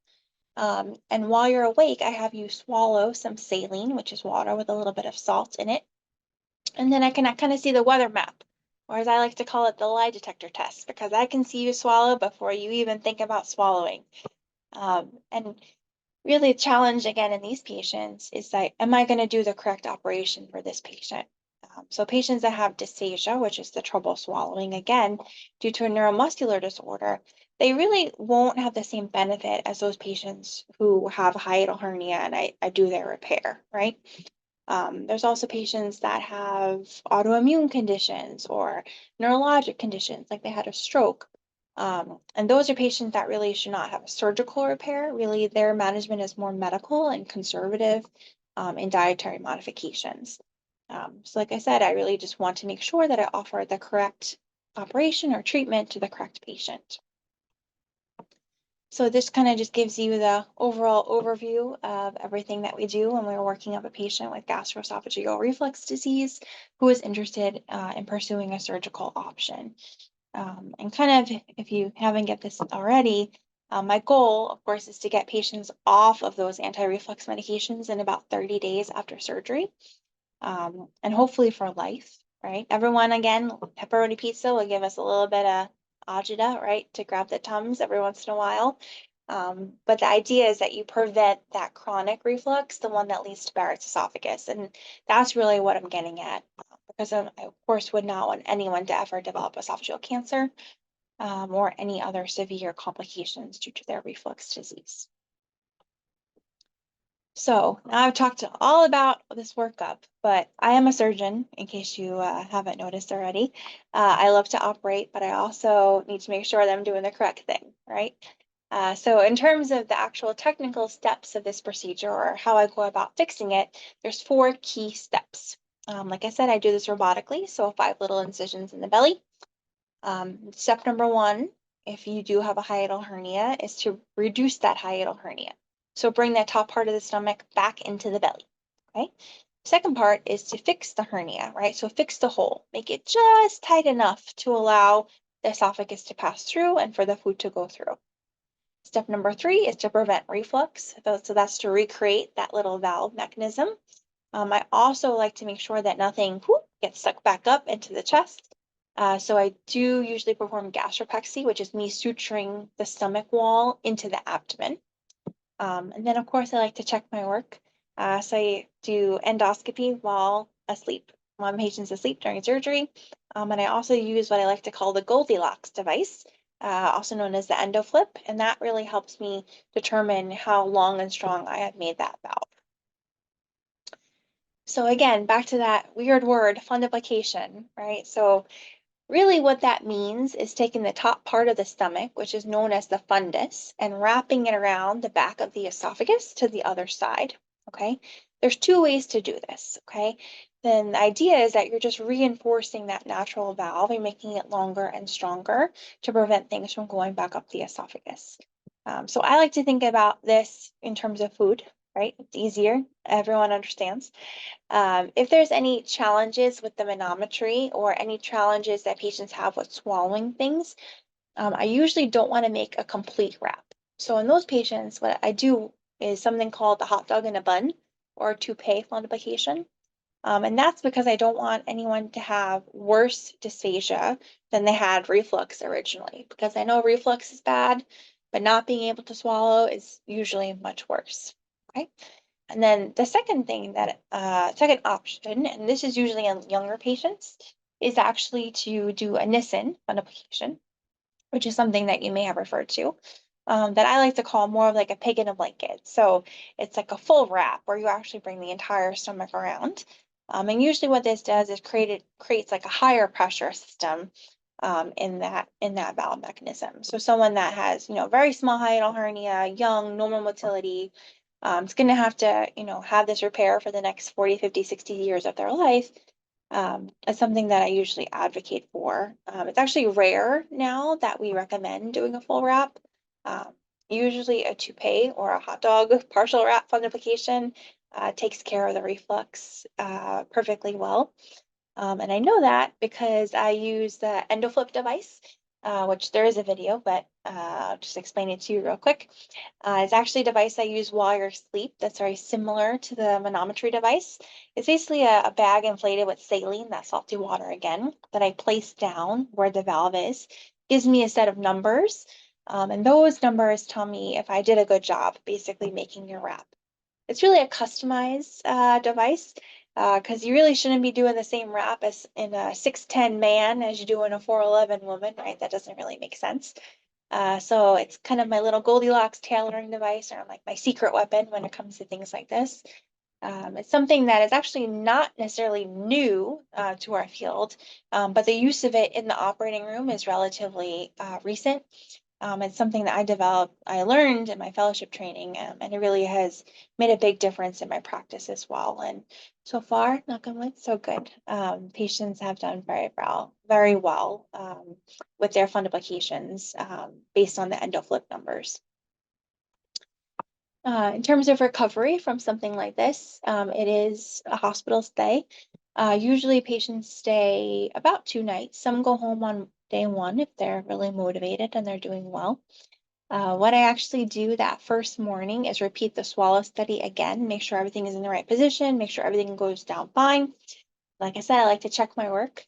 And while you're awake, I have you swallow some saline, which is water with a little bit of salt in it. And then I can kind of see the weather map, or as I like to call it, the lie detector test, because I can see you swallow before you even think about swallowing. And really the challenge again in these patients is that, am I going to do the correct operation for this patient? So patients that have dysphagia, which is the trouble swallowing, again, due to a neuromuscular disorder, they really won't have the same benefit as those patients who have hiatal hernia and I do their repair, right? There's also patients that have autoimmune conditions or neurologic conditions, like they had a stroke. And those are patients that really should not have a surgical repair. Really, their management is more medical and conservative, and dietary modifications. So like I said, I really just want to make sure that I offer the correct operation or treatment to the correct patient. So this kind of just gives you the overall overview of everything that we do when we're working up a patient with gastroesophageal reflux disease who is interested in pursuing a surgical option. And kind of, if you haven't get this already, my goal, of course, is to get patients off of those anti-reflux medications in about 30 days after surgery, and hopefully for life, right? Everyone, again, pepperoni pizza will give us a little bit of agita, right, to grab the Tums every once in a while. But the idea is that you prevent that chronic reflux, the one that leads to Barrett's esophagus. And that's really what I'm getting at, because I, of course, would not want anyone to ever develop esophageal cancer, or any other severe complications due to their reflux disease. So now I've talked all about this workup, but I am a surgeon, in case you haven't noticed already. I love to operate, but I also need to make sure that I'm doing the correct thing, right? So in terms of the actual technical steps of this procedure or how I go about fixing it, there's 4 key steps. Like I said, I do this robotically, so 5 little incisions in the belly. Step number 1, if you do have a hiatal hernia, is to reduce that hiatal hernia. So bring that top part of the stomach back into the belly, okay? Second part is to fix the hernia, right? So fix the hole, make it just tight enough to allow the esophagus to pass through and for the food to go through. Step number 3 is to prevent reflux. So that's to recreate that little valve mechanism. I also like to make sure that nothing get sucked back up into the chest. So I do usually perform gastropexy, which is me suturing the stomach wall into the abdomen. And then, of course, I like to check my work. So I do endoscopy while asleep, while my patient's asleep during surgery. And I also use what I like to call the Goldilocks device, also known as the EndoFlip, and that really helps me determine how long and strong I have made that valve. So again, back to that weird word, fundoplication, right? So really what that means is taking the top part of the stomach, which is known as the fundus, and wrapping it around the back of the esophagus to the other side, okay? There's two ways to do this, okay? Then the idea is that you're just reinforcing that natural valve and making it longer and stronger to prevent things from going back up the esophagus. So I like to think about this in terms of food, right? It's easier, everyone understands. If there's any challenges with the manometry or any challenges that patients have with swallowing things, I usually don't want to make a complete wrap. So in those patients, what I do is something called the hot dog in a bun or toupee fundoplication. And that's because I don't want anyone to have worse dysphagia than they had reflux originally, because I know reflux is bad, but not being able to swallow is usually much worse. Okay. And then the second thing that, second option, and this is usually in younger patients, is actually to do a Nissen fundoplication, which is something that you may have referred to, that I like to call more of like a pig in a blanket. So it's like a full wrap where you actually bring the entire stomach around. And usually what this does is creates like a higher pressure system in that valve mechanism. So someone that has, very small hiatal hernia, young, normal motility, is going to have to, have this repair for the next 40, 50, 60 years of their life. It's something that I usually advocate for. It's actually rare now that we recommend doing a full wrap. Um, Usually a toupee or a hot dog partial wrap fundoplication takes care of the reflux perfectly well. And I know that because I use the EndoFlip device, which there is a video, but I'll just explain it to you real quick. It's actually a device I use while you're asleep that's very similar to the manometry device. It's basically a bag inflated with saline, that salty water again, that I place down where the valve is. Gives me a set of numbers, and those numbers tell me if I did a good job, basically making your wrap. It's really a customized device because you really shouldn't be doing the same wrap as in a 6'10" man as you do in a 4'11" woman, right? That doesn't really make sense. So it's kind of my little Goldilocks tailoring device, or like my secret weapon when it comes to things like this. It's something that is actually not necessarily new to our field, but the use of it in the operating room is relatively recent. It's something that I learned in my fellowship training, and it really has made a big difference in my practice as well. And so far, knock on wood, so good. Patients have done very well with their fundoplications based on the EndoFlip numbers. In terms of recovery from something like this, it is a hospital stay. Usually patients stay about 2 nights. Some go home on day 1 if they're really motivated and they're doing well. What I actually do that first morning is repeat the swallow study again, make sure everything is in the right position, make sure everything goes down fine. Like I said, I like to check my work.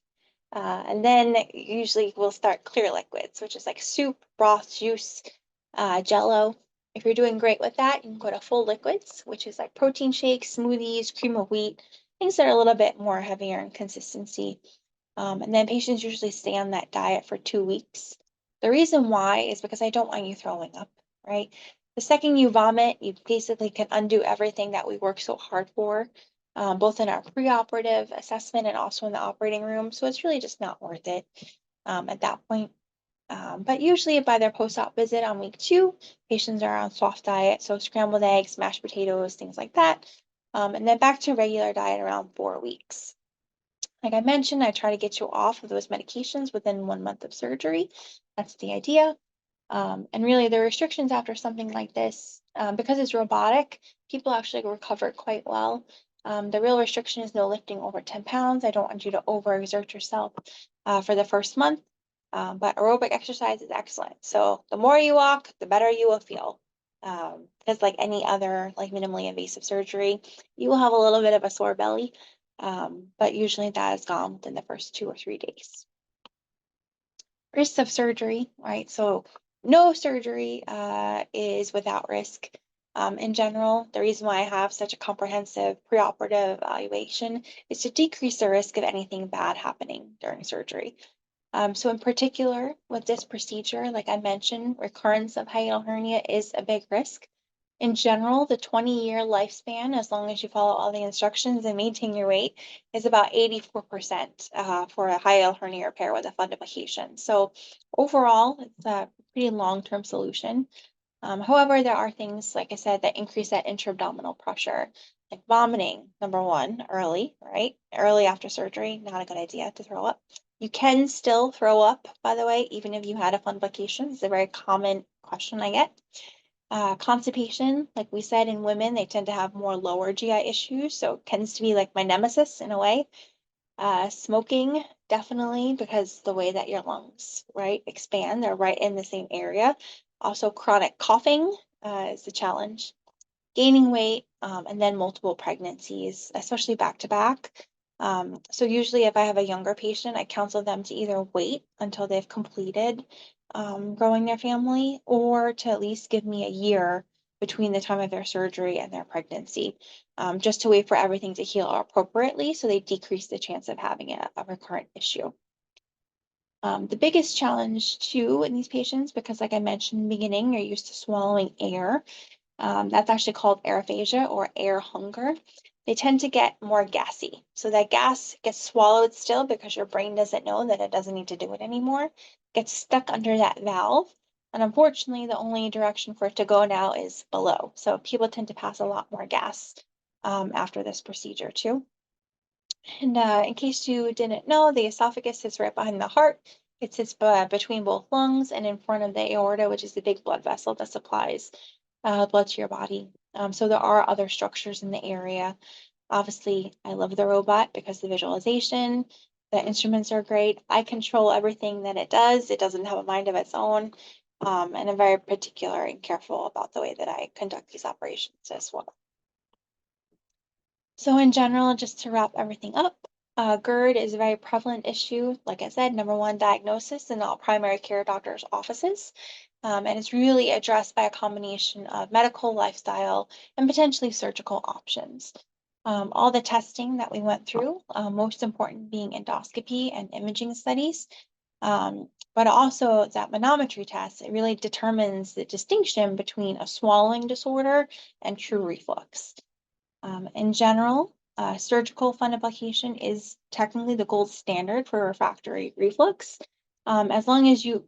And then usually we'll start clear liquids, which is like soup, broth, juice, jello. If you're doing great with that, you can go to full liquids, which is like protein shakes, smoothies, cream of wheat, things that are a little bit more heavier in consistency. And then patients usually stay on that diet for 2 weeks. The reason why is because I don't want you throwing up, right? The second you vomit, you basically can undo everything that we work so hard for, both in our preoperative assessment and also in the operating room. So it's really just not worth it at that point. But usually by their post-op visit on week 2, patients are on soft diet, so scrambled eggs, mashed potatoes, things like that. And then back to regular diet around 4 weeks. Like I mentioned, I try to get you off of those medications within 1 month of surgery. That's the idea. And really the restrictions after something like this, because it's robotic, people actually recover quite well. The real restriction is no lifting over 10 pounds. I don't want you to overexert yourself for the first month. But aerobic exercise is excellent. So the more you walk, the better you will feel. Because like any other like minimally invasive surgery, you will have a little bit of a sore belly. but usually that is gone within the first 2 or 3 days. Risks of surgery, right? So no surgery is without risk. In general, the reason why I have such a comprehensive preoperative evaluation is to decrease the risk of anything bad happening during surgery. So in particular, with this procedure, like I mentioned, recurrence of hiatal hernia is a big risk. In general, the 20-year lifespan, as long as you follow all the instructions and maintain your weight, is about 84% for a hiatal hernia repair with a fundoplication. So overall, it's a pretty long-term solution. However, there are things, like I said, that increase that intra-abdominal pressure, like vomiting, number one, early, right? Early after surgery, not a good idea to throw up. You can still throw up, by the way, even if you had a fundoplication. It's a very common question I get. Constipation, like we said, in women, they tend to have more lower GI issues, so it tends to be like my nemesis in a way. Smoking, definitely, because the way that your lungs, right, expand, they're right in the same area. Also, chronic coughing is a challenge. Gaining weight, and then multiple pregnancies, especially back to back. So usually if I have a younger patient, I counsel them to either wait until they've completed growing their family, or to at least give me a year between the time of their surgery and their pregnancy, just to wait for everything to heal appropriately so they decrease the chance of having a recurrent issue. The biggest challenge too in these patients, because like I mentioned in the beginning, you're used to swallowing air. That's actually called airphagia or air hunger. They tend to get more gassy. So that gas gets swallowed still because your brain doesn't know that it doesn't need to do it anymore. Gets stuck under that valve. And unfortunately, the only direction for it to go now is below. So people tend to pass a lot more gas after this procedure too. And in case you didn't know, the esophagus sits right behind the heart. It sits between both lungs and in front of the aorta, which is the big blood vessel that supplies blood to your body. So there are other structures in the area. Obviously, I love the robot because the visualization, the instruments are great. I control everything that it does. It doesn't have a mind of its own. And I'm very particular and careful about the way that I conduct these operations as well. So in general, just to wrap everything up, GERD is a very prevalent issue. Like I said, number one diagnosis in all primary care doctors' offices. And it's really addressed by a combination of medical, lifestyle, and potentially surgical options. All the testing that we went through, most important being endoscopy and imaging studies, but also that manometry test, it really determines the distinction between a swallowing disorder and true reflux. In general, surgical fundoplication is technically the gold standard for refractory reflux, as long as you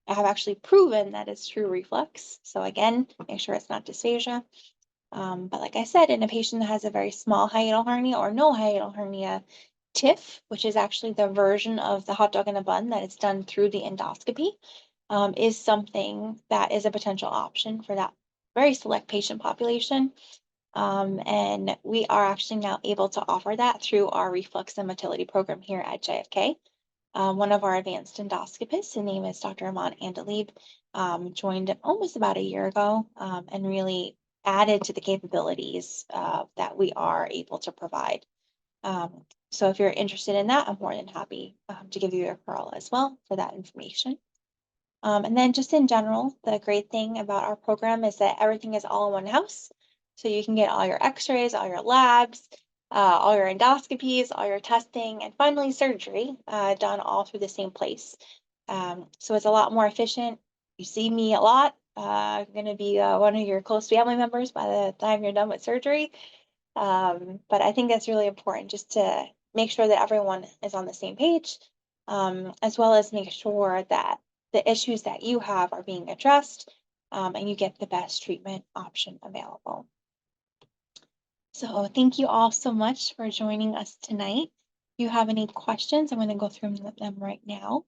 have actually proven that it's true reflux. So again, make sure it's not dysphagia. But like I said, in a patient that has a very small hiatal hernia or no hiatal hernia, TIF, which is actually the version of the hot dog in a bun that is done through the endoscopy, is something that is a potential option for that very select patient population. And we are actually now able to offer that through our reflux and motility program here at JFK. One of our advanced endoscopists, his name is Dr. Aman Andalib, joined almost about a year ago and really added to the capabilities that we are able to provide. So if you're interested in that, I'm more than happy to give you a referral as well for that information. And then just in general, the great thing about our program is that everything is all in one house. So you can get all your x-rays, all your labs, all your endoscopies, all your testing, and finally surgery done all through the same place. So it's a lot more efficient. You see me a lot. I'm going to be one of your close family members by the time you're done with surgery. But I think that's really important, just to make sure that everyone is on the same page, as well as make sure that the issues that you have are being addressed, and you get the best treatment option available. So thank you all so much for joining us tonight. If you have any questions, I'm going to go through them right now.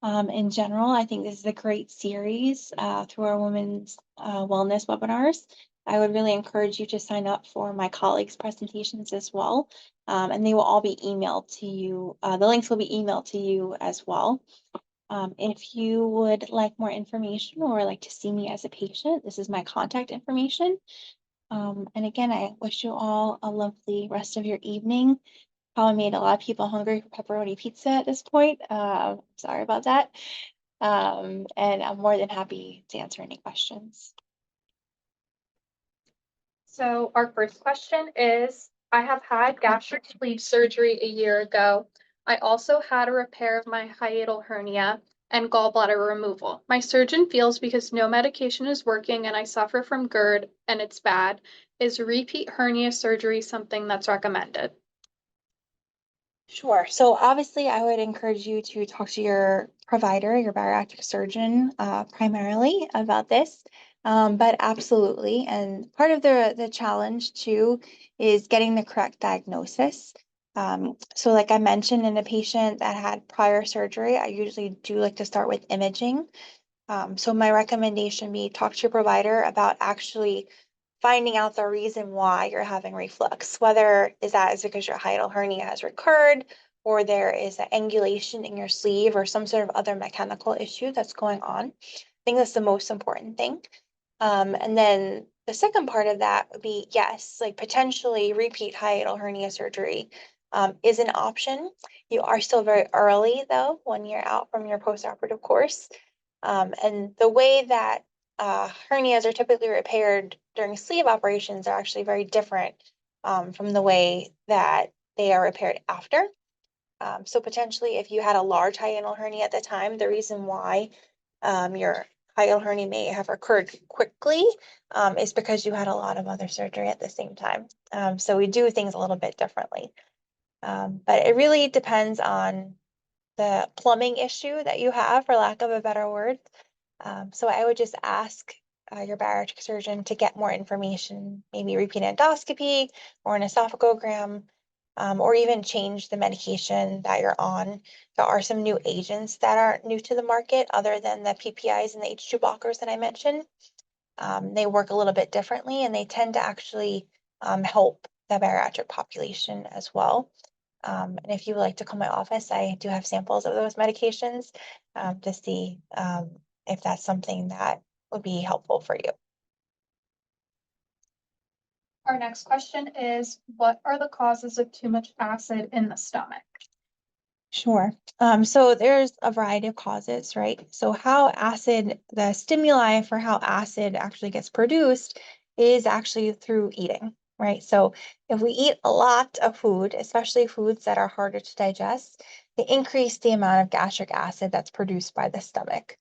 In general, I think this is a great series through our women's wellness webinars. I would really encourage you to sign up for my colleagues' presentations as well, and they will all be emailed to you. The links will be emailed to you as well. If you would like more information or like to see me as a patient, this is my contact information. And again, I wish you all a lovely rest of your evening. Probably made a lot of people hungry for pepperoni pizza at this point. Sorry about that. And I'm more than happy to answer any questions. So our first question is, I have had gastric sleeve surgery a year ago. I also had a repair of my hiatal hernia and gallbladder removal. My surgeon feels because no medication is working and I suffer from GERD and it's bad. Is repeat hernia surgery something that's recommended? Sure. So obviously, I would encourage you to talk to your provider, your bariatric surgeon, primarily about this. But absolutely, and part of the challenge too is getting the correct diagnosis. So like I mentioned, in a patient that had prior surgery, I usually do like to start with imaging. So my recommendation would be talk to your provider about actually finding out the reason why you're having reflux, whether that is because your hiatal hernia has recurred or there is an angulation in your sleeve or some sort of other mechanical issue that's going on. I think that's the most important thing. And then the second part of that would be, yes, like potentially repeat hiatal hernia surgery is an option. You are still very early though, 1 year out from your postoperative course. And the way that hernias are typically repaired during sleeve operations are actually very different from the way that they are repaired after. So potentially, if you had a large hiatal hernia at the time, the reason why your hiatal hernia may have occurred quickly is because you had a lot of other surgery at the same time. So we do things a little bit differently. But it really depends on the plumbing issue that you have, for lack of a better word. So I would just ask your bariatric surgeon to get more information, maybe repeat endoscopy or an esophagogram, or even change the medication that you're on. There are some new agents that are new to the market other than the PPIs and the H2 blockers that I mentioned. They work a little bit differently and they tend to actually help the bariatric population as well. And if you would like to call my office, I do have samples of those medications to see if that's something that would be helpful for you. Our next question is, what are the causes of too much acid in the stomach? Sure. So there's a variety of causes, right? So the stimuli for how acid actually gets produced is actually through eating, right? So if we eat a lot of food, especially foods that are harder to digest, they increase the amount of gastric acid that's produced by the stomach.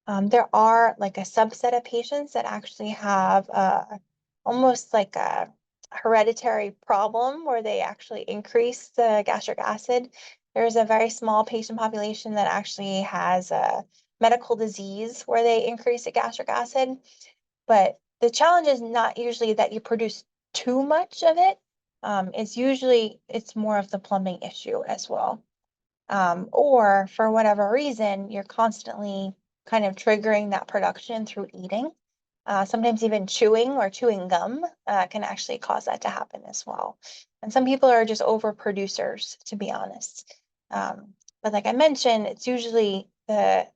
There are like a subset of patients that actually have almost like a hereditary problem where they actually increase the gastric acid. There's a very small patient population that actually has a medical disease where they increase the gastric acid. But the challenge is not usually that you produce too much of it. It's more of the plumbing issue as well. Or for whatever reason, you're constantly kind of triggering that production through eating. Sometimes even chewing or chewing gum can actually cause that to happen as well. And some people are just overproducers, to be honest. But like I mentioned, it's usually the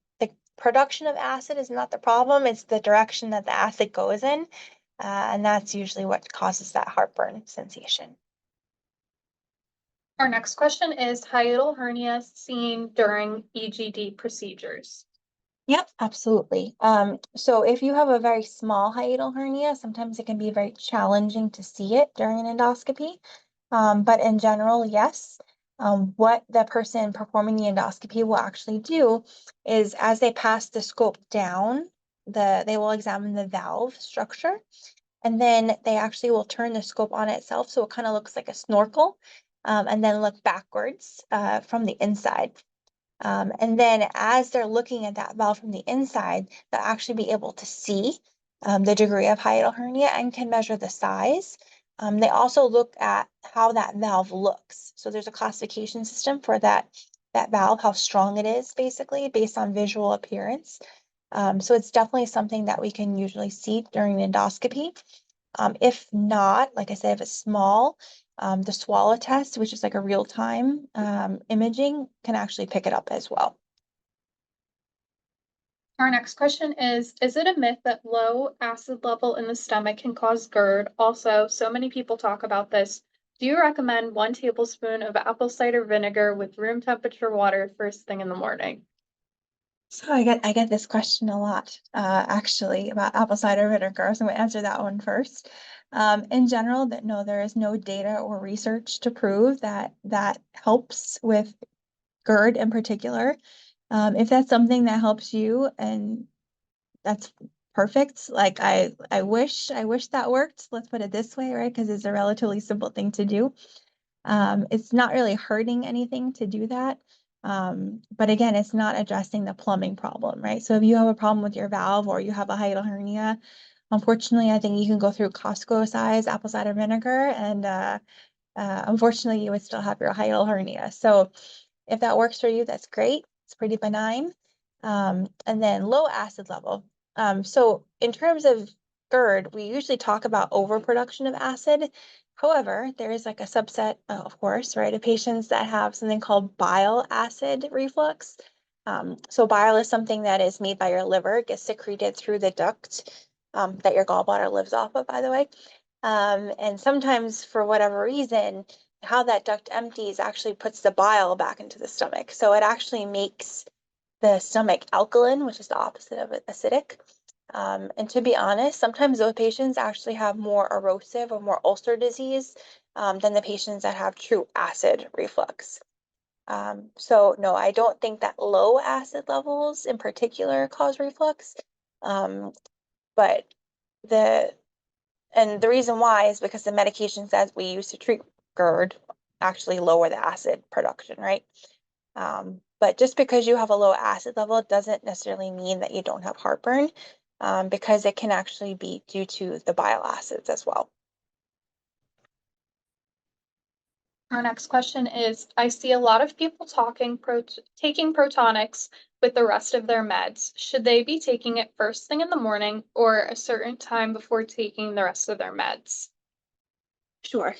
production of acid is not the problem, it's the direction that the acid goes in. And that's usually what causes that heartburn sensation. Our next question is hiatal hernia seen during EGD procedures. Yep, absolutely. So if you have a very small hiatal hernia, sometimes it can be very challenging to see it during an endoscopy. But in general, yes. What the person performing the endoscopy will actually do is as they pass the scope down, they will examine the valve structure, and then they actually will turn the scope on itself so it kind of looks like a snorkel, and then look backwards from the inside. And then as they're looking at that valve from the inside, they'll actually be able to see the degree of hiatal hernia and can measure the size. They also look at how that valve looks. So there's a classification system for that valve, how strong it is, basically, based on visual appearance. So it's definitely something that we can usually see during an endoscopy. If not, like I said, if it's small, the swallow test, which is like a real-time imaging, can actually pick it up as well. Our next question is it a myth that low acid level in the stomach can cause GERD? Also, so many people talk about this. Do you recommend 1 tablespoon of apple cider vinegar with room temperature water first thing in the morning? So I get this question a lot, actually, about apple cider vinegar. So I'm gonna answer that one first. In general, that no, there is no data or research to prove that that helps with GERD in particular. If that's something that helps you, and that's perfect. Like I wish that worked. Let's put it this way, right? Because it's a relatively simple thing to do. It's not really hurting anything to do that. But again, it's not addressing the plumbing problem, right? So if you have a problem with your valve or you have a hiatal hernia, unfortunately, I think you can go through Costco size apple cider vinegar and unfortunately, you would still have your hiatal hernia. So if that works for you, that's great. It's pretty benign. And then low acid level. So in terms of GERD, we usually talk about overproduction of acid. However, there is like a subset, of course, right, of patients that have something called bile acid reflux. So bile is something that is made by your liver, gets secreted through the duct that your gallbladder lives off of, by the way. And sometimes, for whatever reason, how that duct empties actually puts the bile back into the stomach. So it actually makes the stomach alkaline, which is the opposite of acidic. And to be honest, sometimes those patients actually have more erosive or more ulcer disease than the patients that have true acid reflux. So no, I don't think that low acid levels in particular cause reflux. Um, but the and the reason why is because the medications that we use to treat GERD actually lower the acid production, right? But just because you have a low acid level doesn't necessarily mean that you don't have heartburn, because it can actually be due to the bile acids as well. Our next question is, I see a lot of people taking Protonics with the rest of their meds. Should they be taking it first thing in the morning or a certain time before taking the rest of their meds? Sure.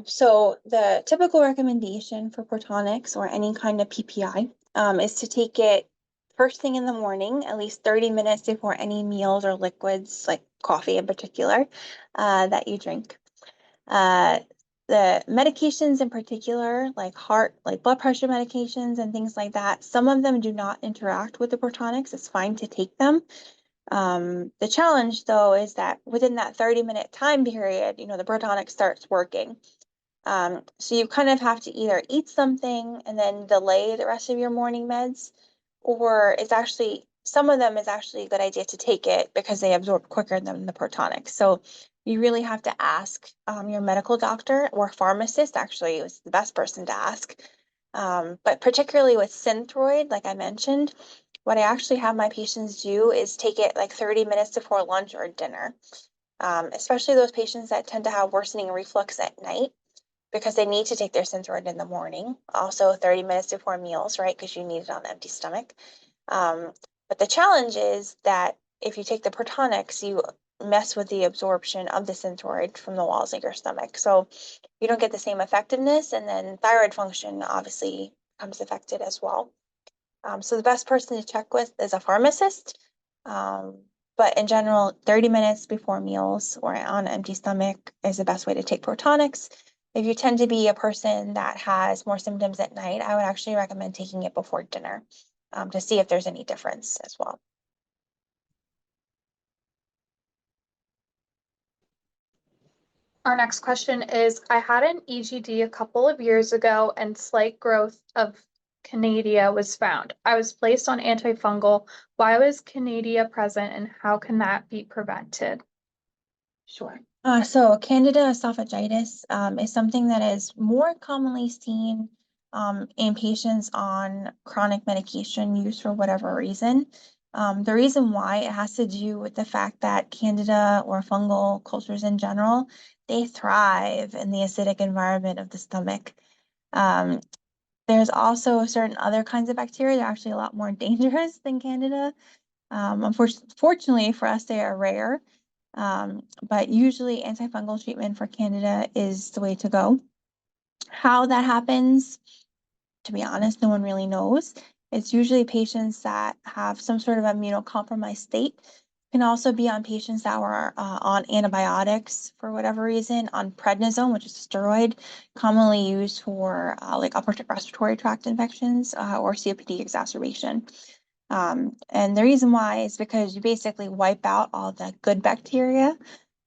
So the typical recommendation for Protonics or any kind of PPI is to take it first thing in the morning, at least 30 minutes before any meals or liquids, like coffee in particular, that you drink. Uh, the medications in particular, like blood pressure medications and things like that, some of them do not interact with the Protonics. It's fine to take them. The challenge though is that within that 30-minute time period, the Protonic starts working. So you kind of have to either eat something and then delay the rest of your morning meds, or some of them is actually a good idea to take it because they absorb quicker than the Protonic. So you really have to ask your medical doctor or pharmacist, actually, is the best person to ask. But particularly with Synthroid, like I mentioned, what I actually have my patients do is take it like 30 minutes before lunch or dinner, especially those patients that tend to have worsening reflux at night because they need to take their Synthroid in the morning, also 30 minutes before meals, right? Because you need it on an empty stomach. Um, but the challenge is that if you take the Protonics, you mess with the absorption of the Synthroid from the walls of your stomach. So you don't get the same effectiveness, and then thyroid function obviously becomes affected as well. So the best person to check with is a pharmacist. But in general, 30 minutes before meals or on an empty stomach is the best way to take Protonics. If you tend to be a person that has more symptoms at night, I would actually recommend taking it before dinner, to see if there's any difference as well. Our next question is, I had an EGD a couple of years ago and slight growth of Candida was found. I was placed on antifungal. Why was Candida present and how can that be prevented? Sure. So Candida esophagitis is something that is more commonly seen in patients on chronic medication use for whatever reason. The reason why it has to do with the fact that Candida or fungal cultures in general, they thrive in the acidic environment of the stomach. Um, there's also certain other kinds of bacteria that are actually a lot more dangerous than Candida. Unfortunately for us, they are rare. But usually antifungal treatment for Candida is the way to go. How that happens, to be honest, no one really knows. It's usually patients that have some sort of immunocompromised state. Can also be on patients that were on antibiotics for whatever reason, on prednisone, which is a steroid commonly used for like upper respiratory tract infections or COPD exacerbation. And the reason why is because you basically wipe out all the good bacteria.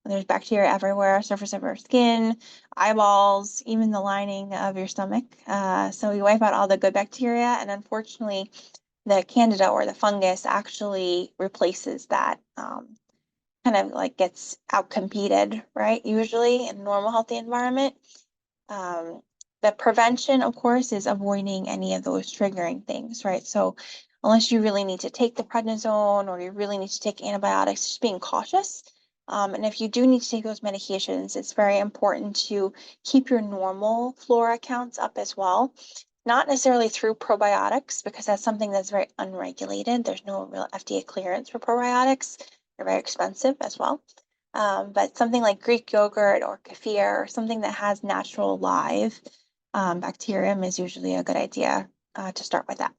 There's bacteria everywhere, surface of our skin, eyeballs, even the lining of your stomach. So you wipe out all the good bacteria, and unfortunately, the candida or the fungus actually replaces that, kind of like gets outcompeted, right? Usually in a normal healthy environment. Um, the prevention, of course, is avoiding any of those triggering things, right? So unless you really need to take the prednisone or you really need to take antibiotics, just being cautious. And if you do need to take those medications, it's very important to keep your normal flora counts up as well. Not necessarily through probiotics, because that's something that's very unregulated. There's no real FDA clearance for probiotics. They're very expensive as well. But something like Greek yogurt or kefir, or something that has natural live bacterium is usually a good idea to start with that.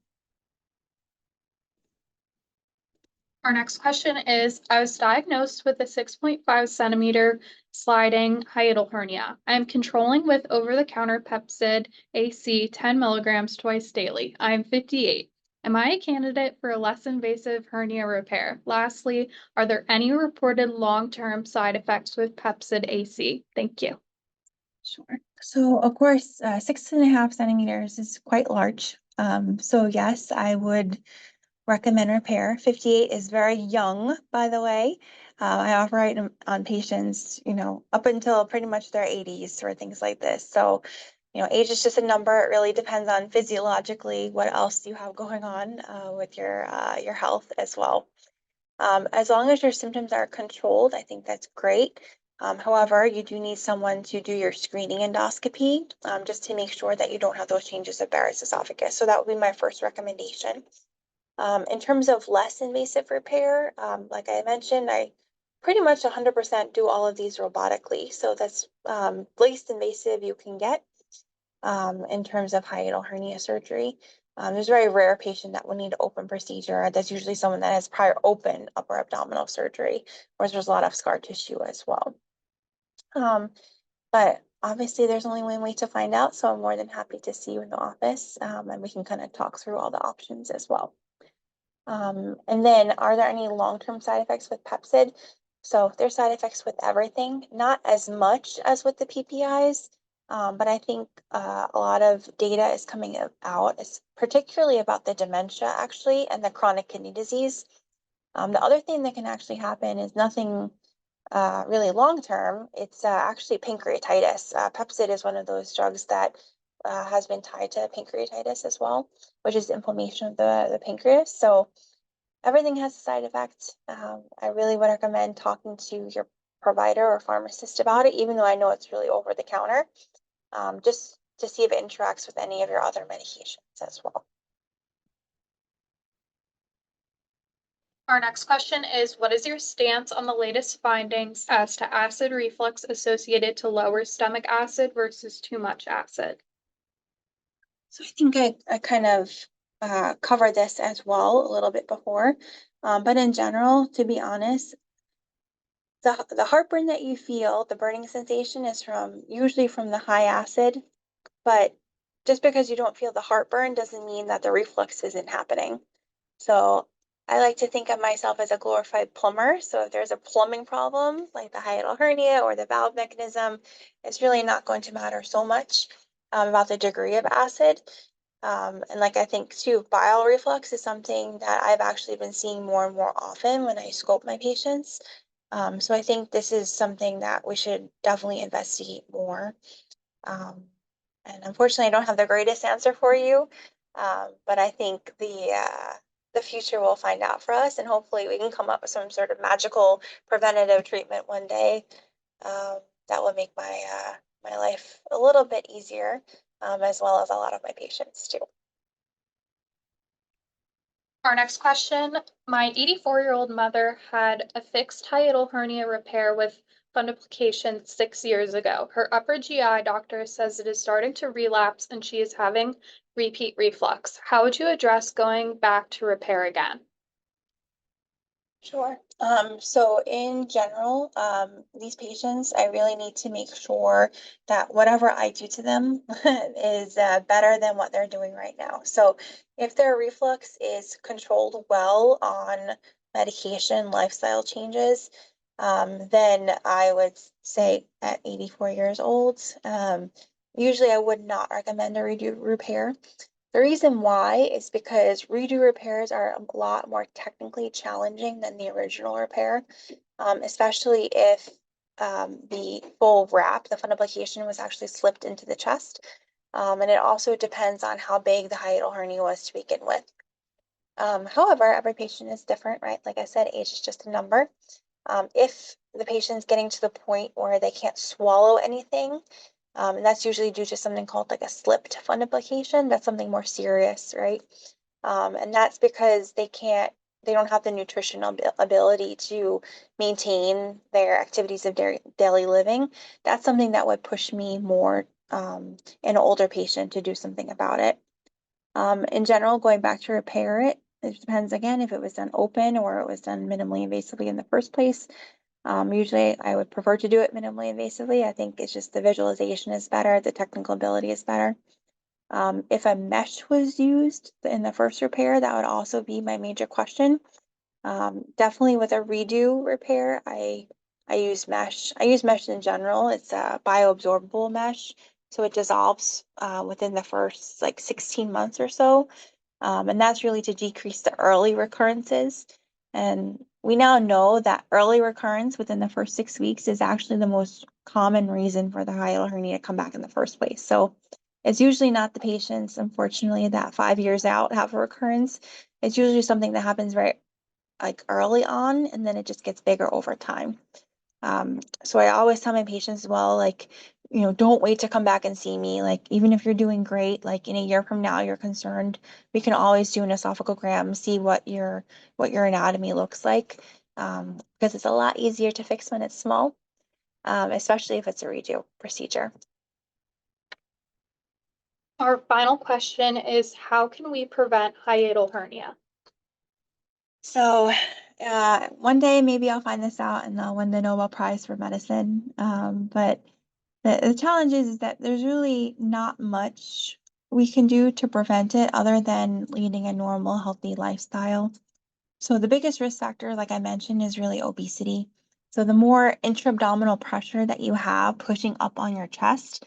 Our next question is, I was diagnosed with a 6.5 centimeter sliding hiatal hernia. I am controlling with over-the-counter Pepcid AC 10 milligrams twice daily. I am 58. Am I a candidate for a less invasive hernia repair? Lastly, are there any reported long-term side effects with Pepcid AC? Thank you. Sure. So of course, 6.5 centimeters is quite large. So yes, I would recommend repair. 58 is very young, by the way. I operate on patients, up until pretty much their 80s or things like this. So, age is just a number. It really depends on physiologically what else you have going on with your health as well. As long as your symptoms are controlled, I think that's great. However, you do need someone to do your screening endoscopy just to make sure that you don't have those changes of Barrett's esophagus. So that would be my first recommendation. In terms of less invasive repair, like I mentioned, I pretty much 100% do all of these robotically. So that's least invasive you can get in terms of hiatal hernia surgery. There's a very rare patient that will need an open procedure. That's usually someone that has prior open upper abdominal surgery, whereas there's a lot of scar tissue as well. But obviously there's only one way to find out, so I'm more than happy to see you in the office and we can kind of talk through all the options as well. And then are there any long-term side effects with Pepcid? So there's side effects with everything, not as much as with the PPIs, but I think a lot of data is coming out, particularly about the dementia actually and the chronic kidney disease. The other thing that can actually happen is nothing really long-term. It's actually pancreatitis. Pepcid is one of those drugs that has been tied to pancreatitis as well, which is inflammation of the pancreas. So everything has a side effect. I really would recommend talking to your provider or pharmacist about it, even though I know it's really over the counter, just to see if it interacts with any of your other medications as well. Our next question is, what is your stance on the latest findings as to acid reflux associated to lower stomach acid versus too much acid? So I think I kind of covered this as well a little bit before, but in general, to be honest, the heartburn that you feel, the burning sensation is usually from the high acid, but just because you don't feel the heartburn doesn't mean that the reflux isn't happening. So I like to think of myself as a glorified plumber. So if there's a plumbing problem, like the hiatal hernia or the valve mechanism, it's really not going to matter so much about the degree of acid. And like I think too, bile reflux is something that I've actually been seeing more and more often when I scope my patients. So I think this is something that we should definitely investigate more. Um, and unfortunately, I don't have the greatest answer for you, but I think the future will find out for us, and hopefully we can come up with some sort of magical preventative treatment one day that will make my life a little bit easier, as well as a lot of my patients too. Our next question, my 84-year-old mother had a fixed hiatal hernia repair with fundoplication 6 years ago. Her upper GI doctor says it is starting to relapse and she is having repeat reflux. How would you address going back to repair again? Sure. So in general, these patients, I really need to make sure that whatever I do to them is better than what they're doing right now. So if their reflux is controlled well on medication, lifestyle changes, then I would say at 84 years old, usually I would not recommend a redo repair. The reason why is because redo repairs are a lot more technically challenging than the original repair, especially if the full wrap, the fundoplication, was actually slipped into the chest. And it also depends on how big the hiatal hernia was to begin with. However, every patient is different, right? Like I said, age is just a number. If the patient's getting to the point where they can't swallow anything, and that's usually due to something called like a slipped fundoplication. That's something more serious, right? And that's because they don't have the nutritional ability to maintain their activities of daily living. That's something that would push me more in an older patient to do something about it. In general, going back to repair it, it depends again if it was done open or it was done minimally invasively in the first place. Usually I would prefer to do it minimally invasively. I think it's just the visualization is better, the technical ability is better. If a mesh was used in the first repair, that would also be my major question. Definitely with a redo repair, I use mesh. I use mesh in general. It's a bioabsorbable mesh, so it dissolves within the first like 16 months or so. And that's really to decrease the early recurrences. And we now know that early recurrence within the first 6 weeks is actually the most common reason for the hiatal hernia to come back in the first place. So it's usually not the patients, unfortunately, that 5 years out have a recurrence. It's usually something that happens very like early on, and then it just gets bigger over time. So I always tell my patients as well, like, don't wait to come back and see me. Like, even if you're doing great, like in a year from now, you're concerned, we can always do an esophagogram, see what your anatomy looks like. Because it's a lot easier to fix when it's small, especially if it's a redo procedure. Our final question is, how can we prevent hiatal hernia? So, one day maybe I'll find this out and I'll win the Nobel Prize for medicine. But the challenge is that there's really not much we can do to prevent it other than leading a normal, healthy lifestyle. So the biggest risk factor, like I mentioned, is really obesity. So the more intra-abdominal pressure that you have pushing up on your chest,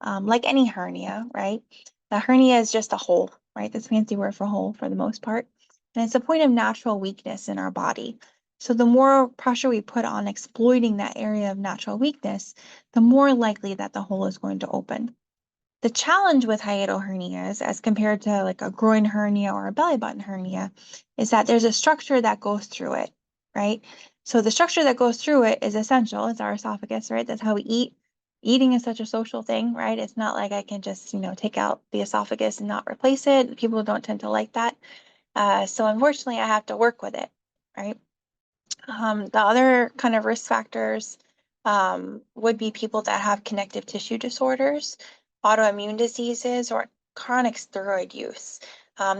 like any hernia, right? The hernia is just a hole, right? That's a fancy word for hole for the most part. And it's a point of natural weakness in our body. So the more pressure we put on exploiting that area of natural weakness, the more likely that the hole is going to open. The challenge with hiatal hernias, as compared to like a groin hernia or a belly button hernia, is that there's a structure that goes through it, right? So the structure that goes through it is essential. It's our esophagus, right? That's how we eat. Eating is such a social thing, right? It's not like I can just, take out the esophagus and not replace it. People don't tend to like that. So unfortunately, I have to work with it, right? The other kind of risk factors would be people that have connective tissue disorders, autoimmune diseases, or chronic steroid use.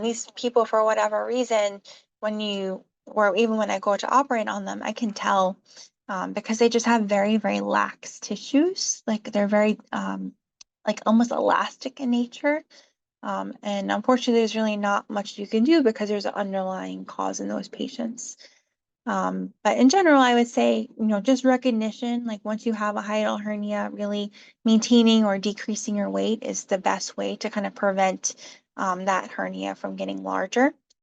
These people, for whatever reason, or even when I go to operate on them, I can tell because they just have very, very lax tissues. Like they're very, like almost elastic in nature. And unfortunately, there's really not much you can do because there's an underlying cause in those patients. But in general, I would say, just recognition, like once you have a hiatal hernia, really maintaining or decreasing your weight is the best way to kind of prevent that hernia from getting larger.